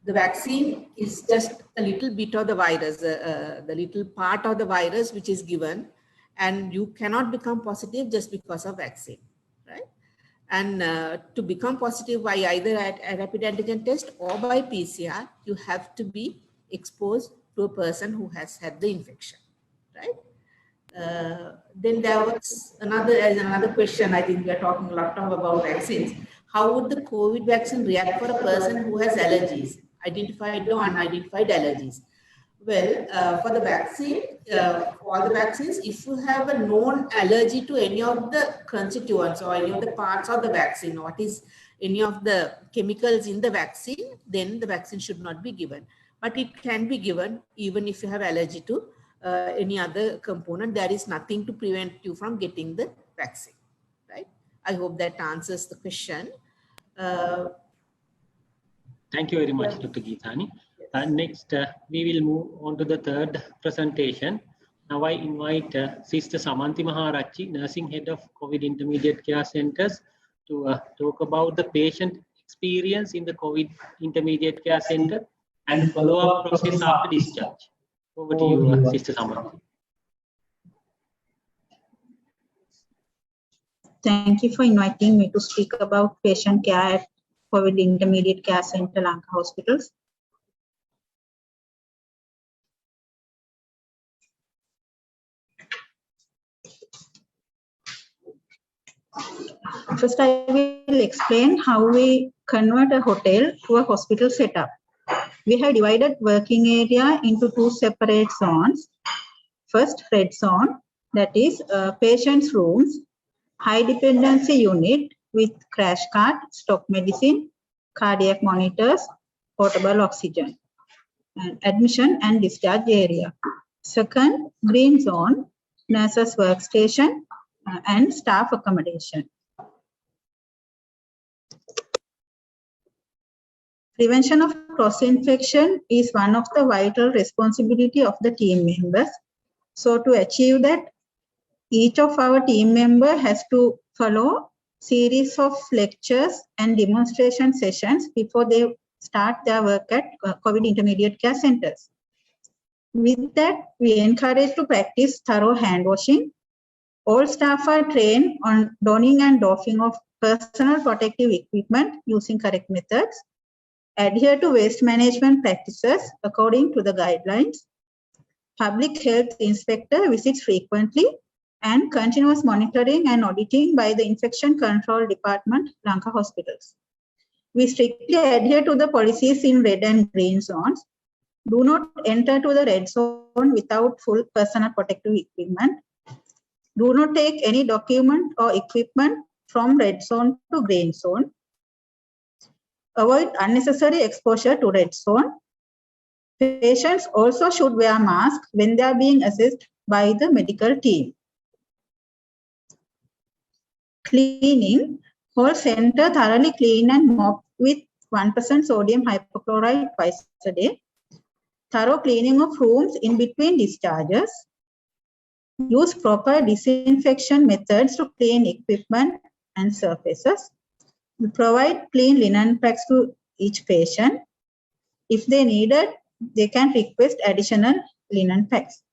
The vaccine is just a little bit of the virus, the little part of the virus which is given, and you cannot become positive just because of vaccine, right? And to become positive by either a rapid antigen test or by PCR, you have to be exposed to a person who has had the infection, right? Then there was another question. I think we are talking a lot about vaccines. How would the COVID vaccine react for a person who has allergies, identified or unidentified allergies? Well, for the vaccine, for all the vaccines, if you have a known allergy to any of the constituents or any of the parts of the vaccine, what is any of the chemicals in the vaccine, then the vaccine should not be given. But it can be given even if you have allergy to any other component. There is nothing to prevent you from getting the vaccine, right? I hope that answers the question. Thank you very much, Dr. Geethani. Next, we will move on to the third presentation. Now I invite Sister Samanthi Maharachi, Nursing Head of COVID Intermediate Care Centers, to talk about the patient experience in the COVID Intermediate Care Center and follow-up process after discharge. Over to you, Sister Samanthi. Thank you for inviting me to speak about patient care at COVID Intermediate Care Center, Lanka Hospitals. First, I will explain how we convert a hotel to a hospital setup. We have divided working area into two separate zones. First, red zone, that is patient's rooms, high dependency unit with crash cart, stock medicine, cardiac monitors, portable oxygen, and admission and discharge area. Second, green zone, nurses workstation and staff accommodation. Prevention of cross-infection is one of the vital responsibility of the team members. So to achieve that, each of our team member has to follow series of lectures and demonstration sessions before they start their work at COVID Intermediate Care Centers. With that, we encourage to practice thorough hand washing. All staff are trained on donning and doffing of personal protective equipment using correct methods. Adhere to waste management practices according to the guidelines. Public health inspector visits frequently, and continuous monitoring and auditing by the Infection Control Department, Lanka Hospitals. We strictly adhere to the policies in red and green zones. Do not enter to the red zone without full personal protective equipment. Do not take any document or equipment from red zone to green zone. Avoid unnecessary exposure to red zone. Patients also should wear masks when they are being assessed by the medical team. Cleaning, whole center thoroughly clean and mop with 1% sodium hypochlorite twice a day. Thorough cleaning of rooms in between discharges. Use proper disinfection methods to clean equipment and surfaces. We provide clean linen packs to each patient. If they need it, they can request additional linen packs.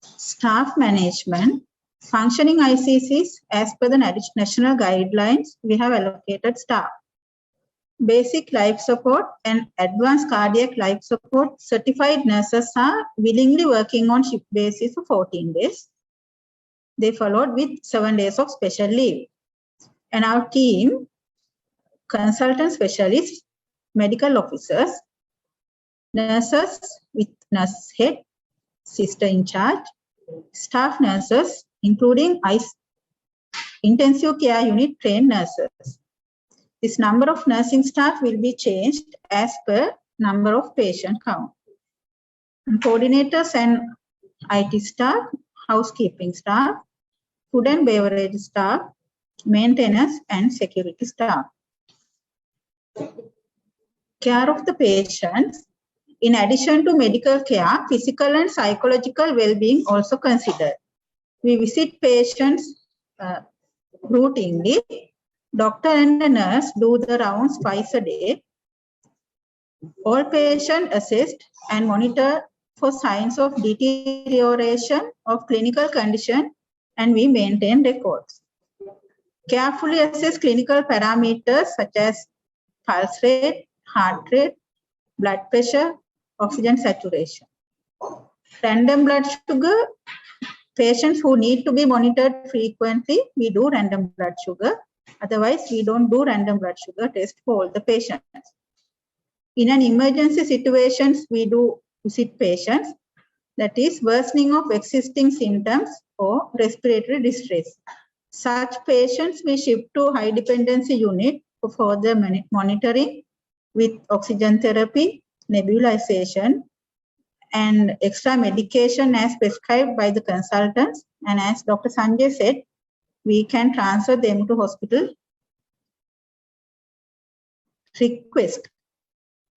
Staff management, functioning ICCs as per the national guidelines, we have allocated staff. Basic life support and advanced cardiac life support certified nurses are willingly working on shift basis for 14 days. They followed with 7 days of special leave. And our team, consultant specialists, medical officers, nurses with nurse head, sister in charge, staff nurses, including intensive care unit trained nurses. This number of nursing staff will be changed as per number of patient count. And coordinators and IT staff, housekeeping staff, food and beverage staff, maintenance and security staff. Care of the patients. In addition to medical care, physical and psychological well-being also considered. We visit patients Routinely, doctor and a nurse do the rounds twice a day. All patients assessed and monitored for signs of deterioration of clinical condition, and we maintain records. Carefully assess clinical parameters such as pulse rate, heart rate, blood pressure, oxygen saturation. Random blood sugar, patients who need to be monitored frequently, we do random blood sugar. Otherwise, we don't do random blood sugar test for all the patients. In an emergency situations, we do visit patients, that is worsening of existing symptoms or respiratory distress. Such patients we shift to high dependency unit for further monitoring with oxygen therapy, nebulization, and extra medication as prescribed by the consultants. And as Dr. Sanjay said, we can transfer them to hospital request.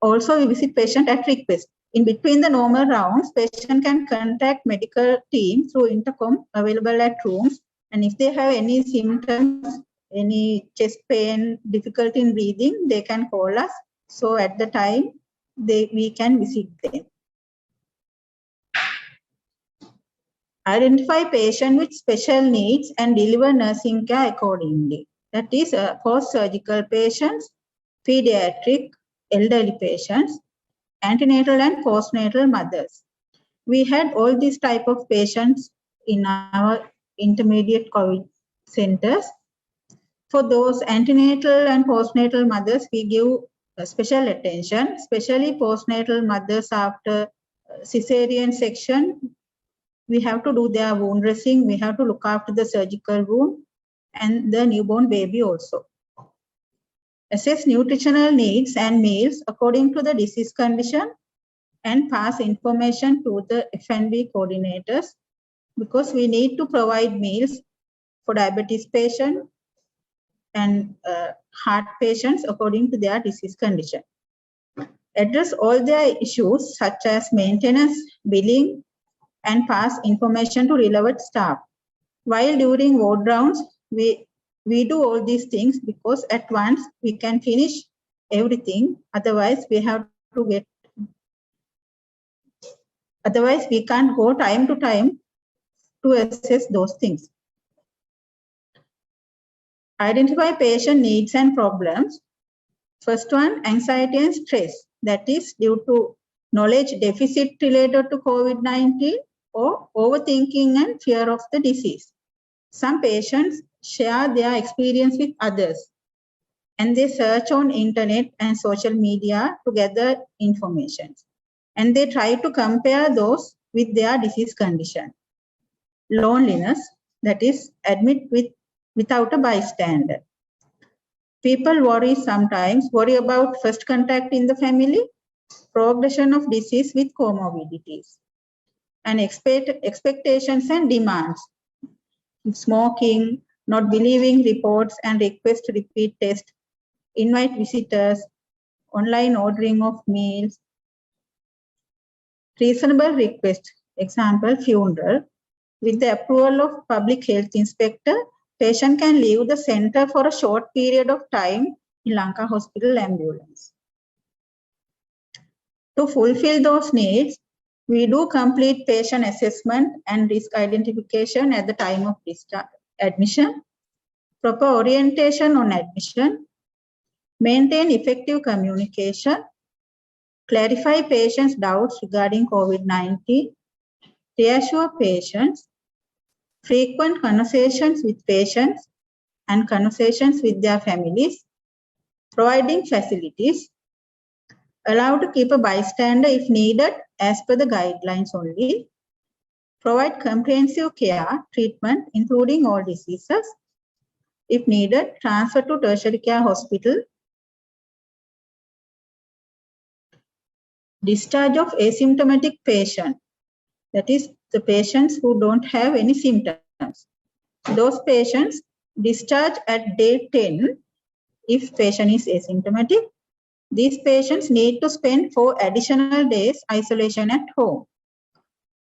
Also, we visit patient at request. In between the normal rounds, patient can contact medical team through intercom available at rooms. And if they have any symptoms, any chest pain, difficulty in breathing, they can call us. So at the time, we can visit them. Identify patient with special needs and deliver nursing care accordingly. That is post-surgical patients, pediatric, elderly patients, antenatal and postnatal mothers. We had all these type of patients in our intermediate COVID centers. For those antenatal and postnatal mothers, we give special attention, especially postnatal mothers after cesarean section. We have to do their wound dressing. We have to look after the surgical wound and the newborn baby also. Assess nutritional needs and meals according to the disease condition and pass information to the F&B coordinators, because we need to provide meals for diabetes patients and heart patients according to their disease condition. Address all their issues such as maintenance, billing, and pass information to relevant staff. While during ward rounds, we do all these things because at once we can finish everything. Otherwise, we have to get. Otherwise, we can't go time to time to assess those things. Identify patient needs and problems. First one, anxiety and stress. That is due to knowledge deficit related to COVID-19 or overthinking and fear of the disease. Some patients share their experience with others and they search on internet and social media to gather information. And they try to compare those with their disease condition. Loneliness, that is admit without a bystander. People sometimes worry about first contact in the family, progression of disease with comorbidities, and expectations and demands. Smoking, not believing reports and request repeat test, invite visitors, online ordering of meals, reasonable request, example, funeral. With the approval of public health inspector, patient can leave the center for a short period of time in Lanka Hospital ambulance. To fulfill those needs, we do complete patient assessment and risk identification at the time of admission, proper orientation on admission, maintain effective communication, clarify patients' doubts regarding COVID-19, reassure patients, frequent conversations with patients and conversations with their families, providing facilities, allow to keep a bystander if needed as per the guidelines only, provide comprehensive care, treatment, including all diseases. If needed, transfer to tertiary care hospital. Discharge of asymptomatic patient, that is the patients who don't have any symptoms. Those patients discharge at day 10 if patient is asymptomatic. These patients need to spend 4 additional days isolation at home.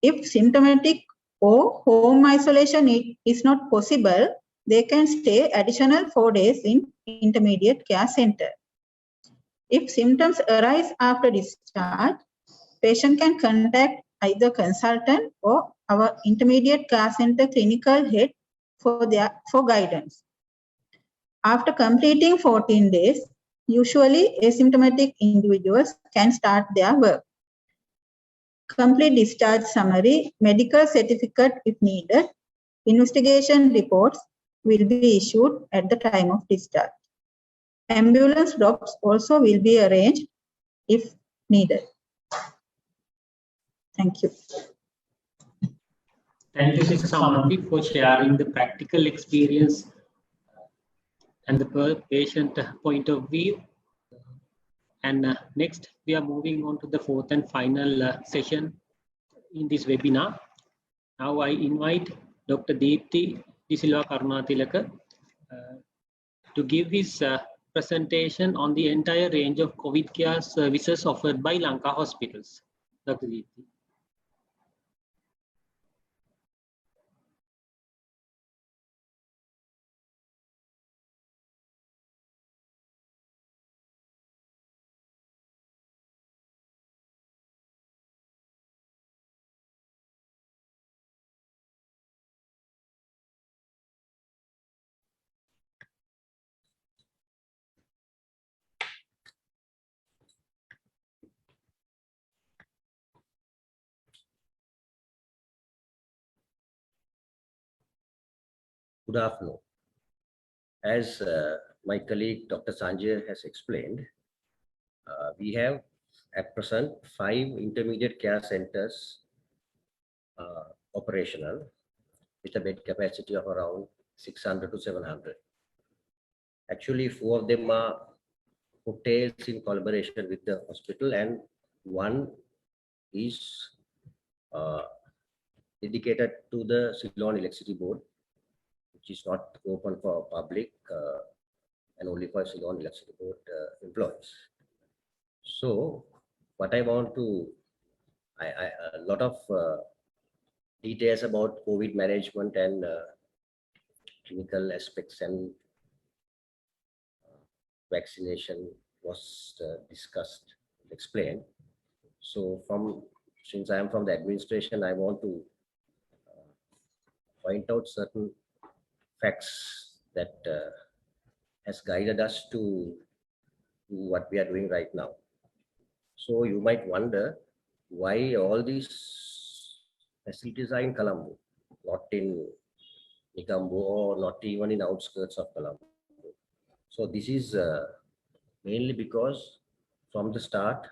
If symptomatic or home isolation is not possible, they can stay additional 4 days in intermediate care center. If symptoms arise after discharge, patient can contact either consultant or our intermediate care center clinical head for guidance. After completing 14 days, usually asymptomatic individuals can start their work. Complete discharge summary, medical certificate if needed, investigation reports will be issued at the time of discharge. Ambulance drops also will be arranged if needed. Thank you. Thank you, Sister Samanthi, for sharing the practical experience and the patient point of view. And next, we are moving on to the fourth and final session in this webinar. Now I invite Dr. Deepthi De Silva Karunatilaka to give his presentation on the entire range of COVID care services offered by Lanka hospitals. Dr. Deepthi. Good afternoon. As my colleague Dr. Sanjay has explained, we have at present 5 intermediate care centers operational with a bed capacity of around 600 to 700. Actually, 4 of them are hotels in collaboration with the hospital, and 1 is dedicated to the Ceylon Electricity Board, which is not open for public and only for Ceylon Electricity Board employees. So what I want to, a lot of details about COVID management and clinical aspects and vaccination was discussed, explained. So since I am from the administration, I want to point out certain facts that has guided us to what we are doing right now. So you might wonder why all these facilities are in Colombo, not in Negombo or not even in outskirts of Colombo. So this is mainly because from the start,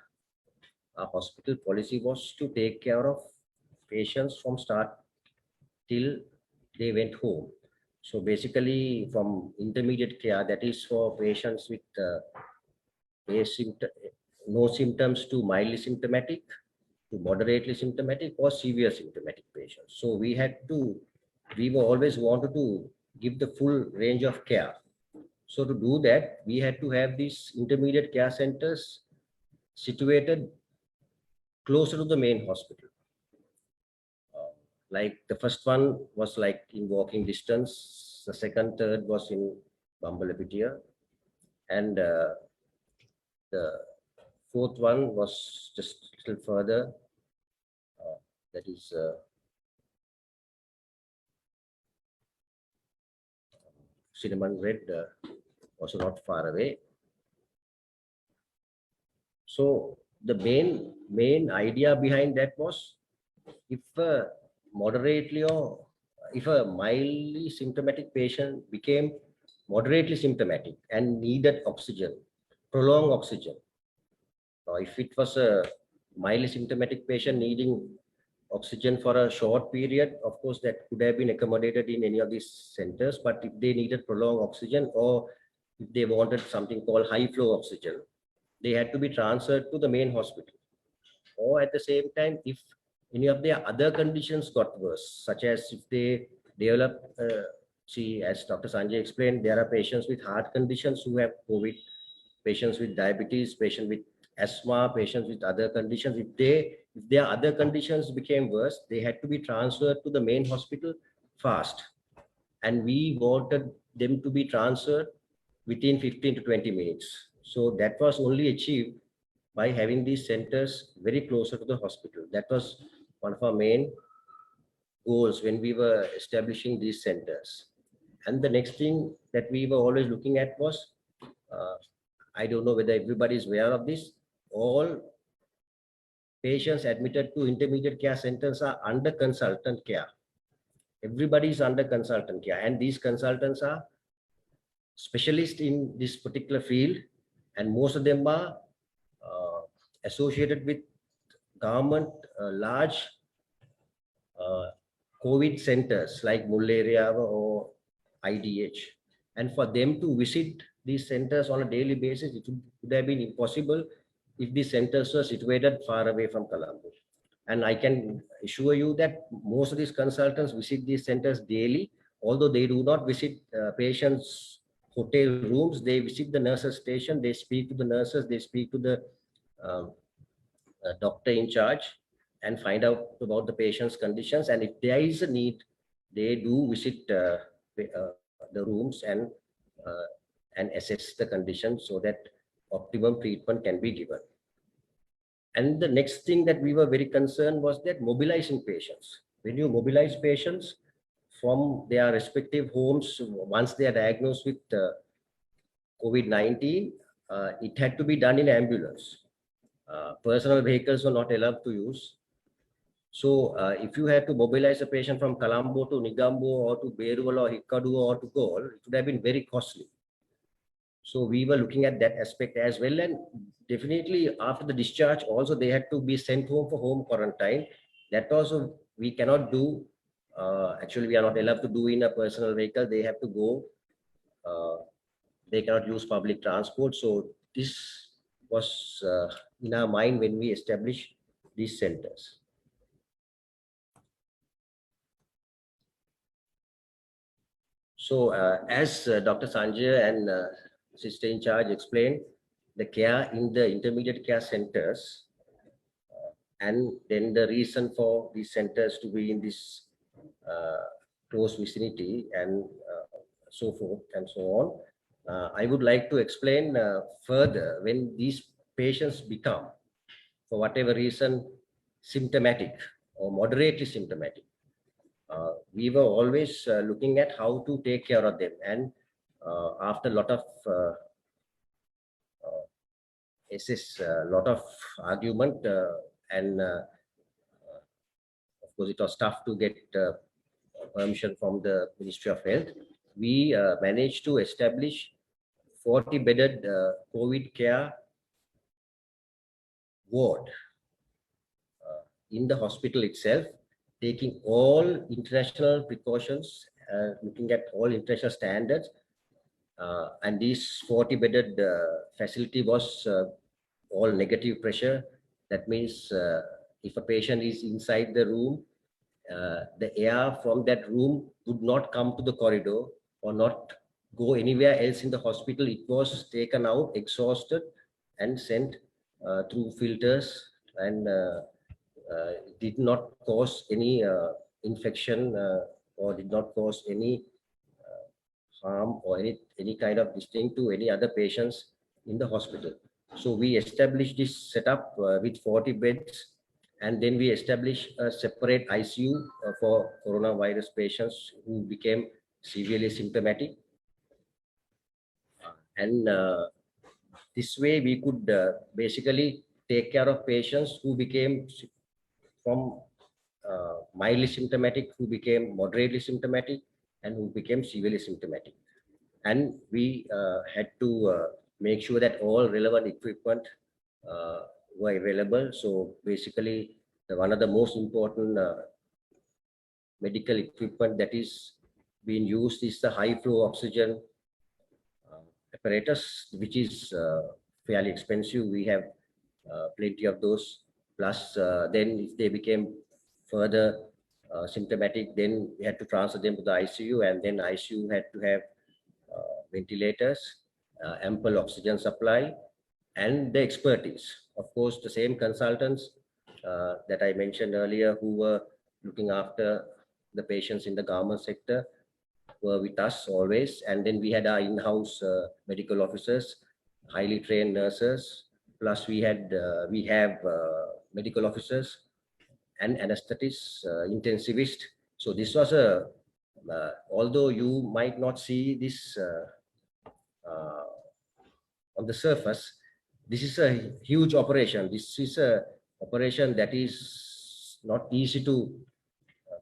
our hospital policy was to take care of patients from start till they went home. So basically from intermediate care, that is for patients with no symptoms to mildly symptomatic, to moderately symptomatic or severe symptomatic patients. So we were always wanted to give the full range of care. So to do that, we had to have these intermediate care centers situated closer to the main hospital. Like the first one was like in walking distance, the second, third was in Bambalapitia, and the fourth one was just a little further, that is Cinnamon Red, also not far away. So the main idea behind that was, if moderately or if a mildly symptomatic patient became moderately symptomatic and needed oxygen, prolonged oxygen, or if it was a mildly symptomatic patient needing oxygen for a short period, of course that could have been accommodated in any of these centers. But if they needed prolonged oxygen, or if they wanted something called high flow oxygen, they had to be transferred to the main hospital. Or at the same time, if any of their other conditions got worse, such as if they develop, as Dr. Sanjay explained, there are patients with heart conditions who have COVID, patients with diabetes, patients with asthma, patients with other conditions. If their other conditions became worse, they had to be transferred to the main hospital fast. and we wanted them to be transferred within 15 to 20 minutes. So that was only achieved by having these centers very closer to the hospital. That was one of our main goals when we were establishing these centers. And the next thing that we were always looking at was, I don't know whether everybody is aware of this, all patients admitted to intermediate care centers are under consultant care. Everybody is under consultant care, and these consultants are specialists in this particular field, and most of them are associated with government large COVID centers like Mullaria or IDH. And for them to visit these centers on a daily basis, it would have been impossible if these centers were situated far away from Colombo. And I can assure you that most of these consultants visit these centers daily, although they do not visit patients' hotel rooms. They visit the nurses' station, they speak to the nurses, they speak to the doctor in charge and find out about the patient's conditions. And if there is a need, they do visit the rooms and assess the conditions so that optimum treatment can be given. And the next thing that we were very concerned was that mobilizing patients. When you mobilize patients from their respective homes, once they are diagnosed with COVID-19, it had to be done in ambulance. Personal vehicles were not allowed to use. So if you had to mobilize a patient from Colombo to Negombo or to Beruwala or Hikkadu or to Galle, it would have been very costly. So we were looking at that aspect as well. And definitely after the discharge, also they had to be sent home for home quarantine. That also we cannot do. Actually, we are not allowed to do in a personal vehicle. They have to go. They cannot use public transport. So this was in our mind when we established these centers. So as Dr. Sanjay and Sister in Charge explained, the care in the intermediate care centers and then the reason for these centers to be in this close vicinity and so forth and so on. I would like to explain further when these patients become, for whatever reason, symptomatic or moderately symptomatic. We were always looking at how to take care of them, and after a lot of a lot of argument and of course it was tough to get permission from the Ministry of Health. We managed to establish 40-bedded COVID care ward in the hospital itself, taking all international precautions, looking at all international standards. And this 40-bedded facility was all negative pressure. That means if a patient is inside the room, the air from that room would not come to the corridor or not go anywhere else in the hospital. It was taken out, exhausted, and sent through filters, and did not cause any infection or did not cause any harm or any kind of this thing to any other patients in the hospital. So we established this setup with 40 beds, and then we established a separate ICU for coronavirus patients who became severely symptomatic. And this way we could basically take care of patients who became from mildly symptomatic, who became moderately symptomatic, and who became severely symptomatic. And we had to make sure that all relevant equipment were available. So basically, one of the most important medical equipment that is being used is the high flow oxygen apparatus, which is fairly expensive. We have plenty of those. Plus, then if they became further symptomatic, then we had to transfer them to the ICU, and then ICU had to have ventilators, ample oxygen supply, and the expertise. Of course, the same consultants that I mentioned earlier who were looking after the patients in the government sector were with us always. And then we had our in-house medical officers, highly trained nurses. Plus we have medical officers and anesthetists, intensivist. So this was although you might not see this on the surface, this is a huge operation. This is a operation that is not easy to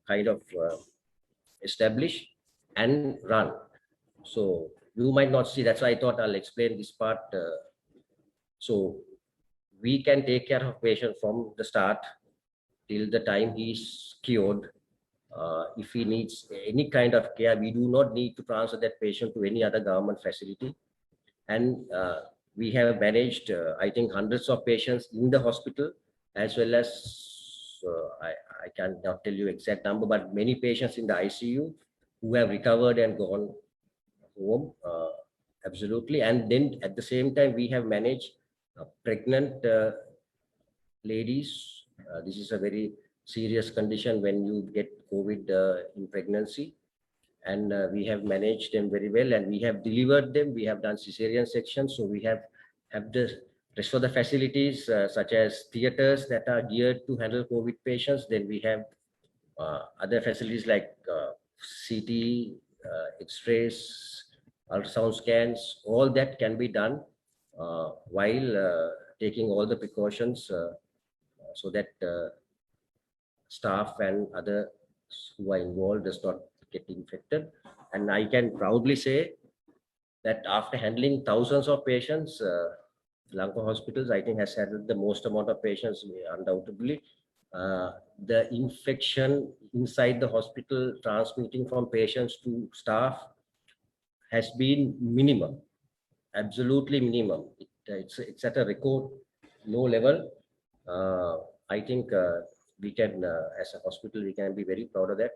kind of establish and run. So you might not see. That's why I thought I'll explain this part. So we can take care of patient from the start till the time he's cured. If he needs any kind of care, we do not need to transfer that patient to any other government facility. And we have managed, I think, hundreds of patients in the hospital, as well as, I cannot tell you exact number, but many patients in the ICU who have recovered and gone home, absolutely. And then at the same time, we have managed pregnant ladies. This is a very serious condition when you get COVID in pregnancy. And we have managed them very well, and we have delivered them. We have done cesarean sections. So we have the rest of the facilities, such as theaters that are geared to handle COVID patients. Then we have other facilities like CT, X-rays, ultrasound scans. All that can be done while taking all the precautions so that staff and others who are involved does not get infected. And I can proudly say that after handling thousands of patients, Lanka Hospitals, I think, has handled the most amount of patients, undoubtedly. The infection inside the hospital transmitting from patients to staff has been minimum, absolutely minimum. It's at a record low level. I think we can, as a hospital, we can be very proud of that.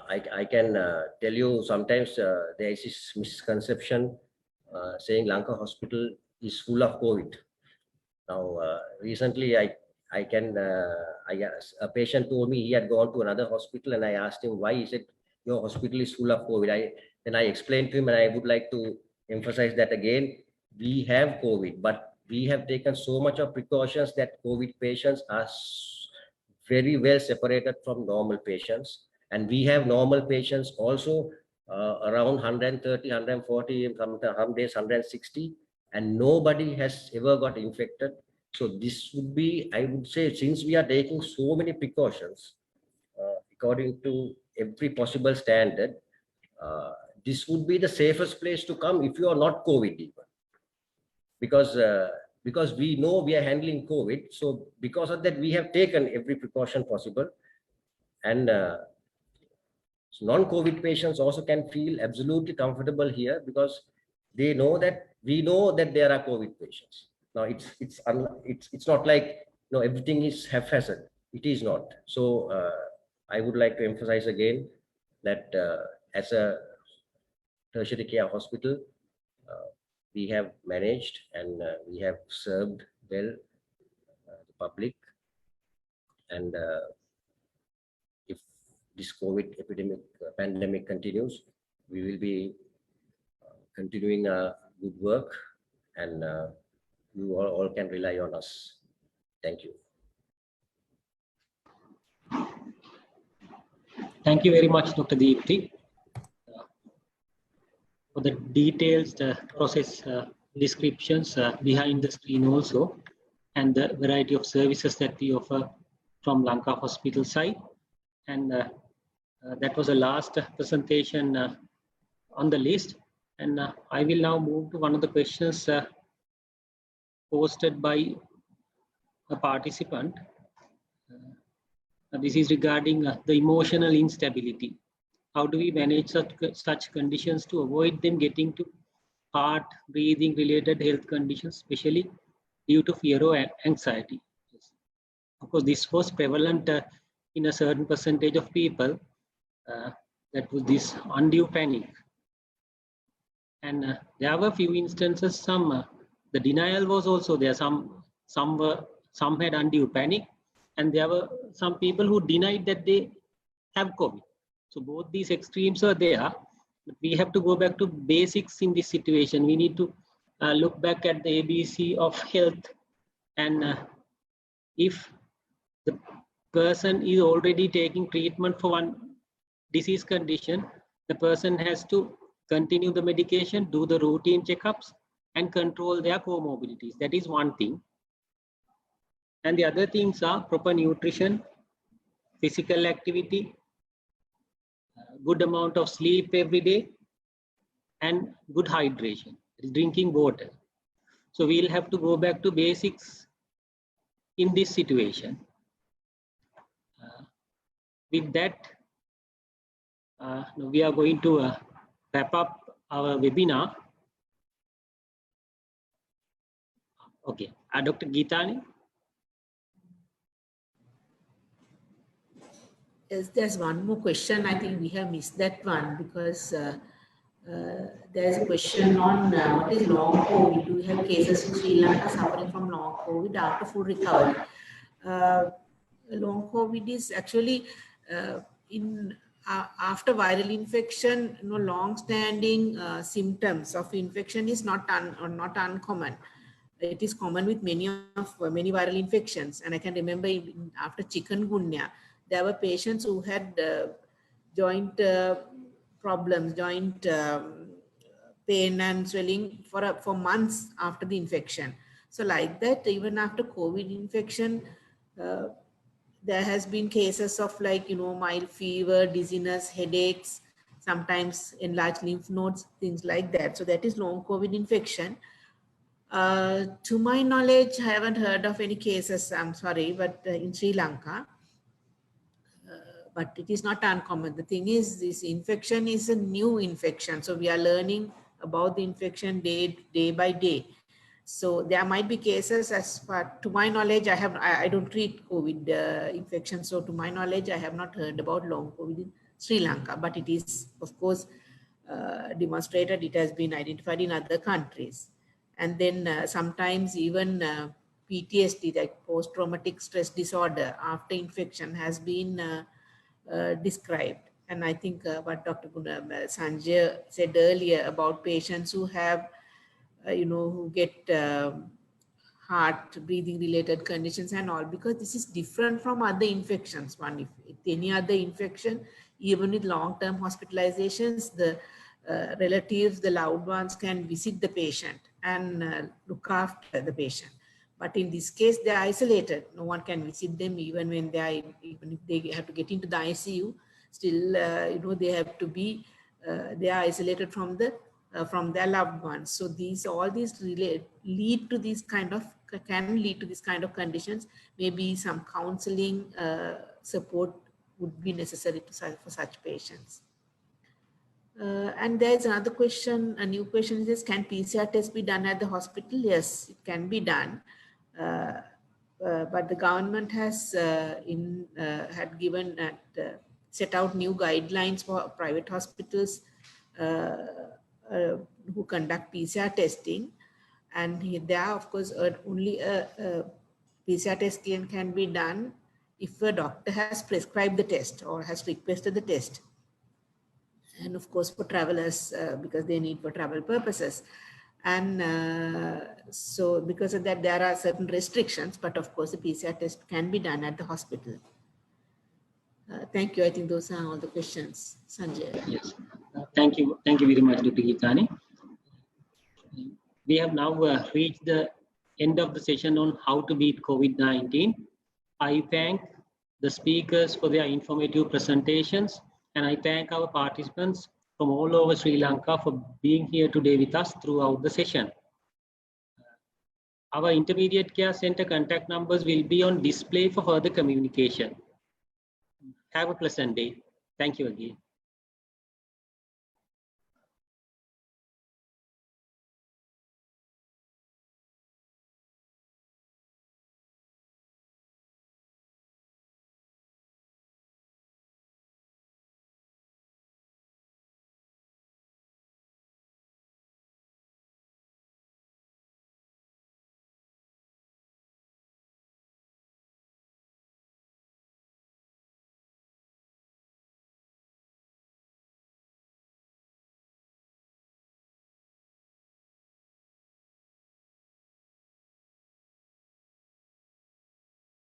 I can tell you sometimes there is this misconception saying Lanka Hospital is full of COVID. Now, recently a patient told me he had gone to another hospital, and I asked him why. He said, your hospital is full of COVID. Then I explained to him, and I would like to emphasize that again. We have COVID, but we have taken so much of precautions that COVID patients are very well separated from normal patients. And we have normal patients also around 130, 140, some days 160, and nobody has ever got infected. So this would be, I would say, since we are taking so many precautions according to every possible standard, this would be the safest place to come if you are not COVID even. Because we know we are handling COVID. So because of that, we have taken every precaution possible. And non-COVID patients also can feel absolutely comfortable here, because they know that we know that there are COVID patients. Now it's not like everything is haphazard. It is not. So I would like to emphasize again that as a tertiary care hospital, we have managed and we have served well the public. And if this COVID pandemic continues, we will be continuing good work, and you all can rely on us. Thank you. Thank you very much, Dr. Deepti, for the details, the process descriptions behind the screen also, and the variety of services that we offer from Lanka Hospital side. And that was the last presentation on the list. And I will now move to one of the questions posted by a participant. This is regarding the emotional instability. How do we manage such conditions to avoid them getting to heart, breathing related health conditions, especially due to fear or anxiety? Yes. Of course, this was prevalent in a certain percentage of people. That was this undue panic. And there were few instances, the denial was also there. Some had undue panic, and there were some people who denied that they have COVID. So both these extremes are there, but we have to go back to basics in this situation. We need to look back at the ABC of health, and if the person is already taking treatment for one disease condition, the person has to continue the medication, do the routine checkups, and control their comorbidities. That is one thing. And the other things are proper nutrition, physical activity, good amount of sleep every day, and good hydration, drinking water. So we'll have to go back to basics in this situation. With that, we are going to wrap up our webinar. Okay, Dr. Geethani. Yes, there's one more question. I think we have missed that one because there's a question on what is long COVID. Do we have cases in Sri Lanka suffering from long COVID after full recovery? Long COVID is actually after viral infection, long-standing symptoms of infection is not uncommon. It is common with many viral infections, and I can remember after chikungunya, there were patients who had joint problems, joint pain and swelling for months after the infection. So like that, even after COVID infection, there has been cases of mild fever, dizziness, headaches, sometimes enlarged lymph nodes, things like that. So that is long COVID infection. To my knowledge, I haven't heard of any cases, I'm sorry, but in Sri Lanka, but it is not uncommon. The thing is, this infection is a new infection. So we are learning about the infection day by day. So there might be cases, as far to my knowledge, I don't treat COVID infection. So to my knowledge, I have not heard about long COVID in Sri Lanka, but it is, of course, demonstrated. It has been identified in other countries. And then sometimes even PTSD, like post-traumatic stress disorder after infection, has been described. And I think what Dr. Sanjay said earlier about patients who have, who get heart, breathing related conditions and all, because this is different from other infections. If any other infection, even with long-term hospitalizations, the relatives, the loved ones can visit the patient and look after the patient. But in this case, they are isolated. No one can visit them even when they are, even if they have to get into the ICU. Still, they have to be, they are isolated from their loved ones. So all these lead to these kind of, can lead to this kind of conditions. Maybe some counseling support would be necessary for such patients. And there's another question, a new question is, can PCR test be done at the hospital? Yes, it can be done. But the government has had given set out new guidelines for private hospitals who conduct PCR testing. And there, of course, only a PCR test can be done if a doctor has prescribed the test or has requested the test. And of course, for travelers, because they need for travel purposes. And so because of that, there are certain restrictions, but of course, the PCR test can be done at the hospital. Thank you. I think those are all the questions. Sanjay. Yes. Thank you. Thank you very much, Dr. Geethani. We have now reached the end of the session on how to beat COVID-19. I thank the speakers for their informative presentations, and I thank our participants from all over Sri Lanka for being here today with us throughout the session. Our Intermediate Care Center contact numbers will be on display for further communication. Have a pleasant day. Thank you again.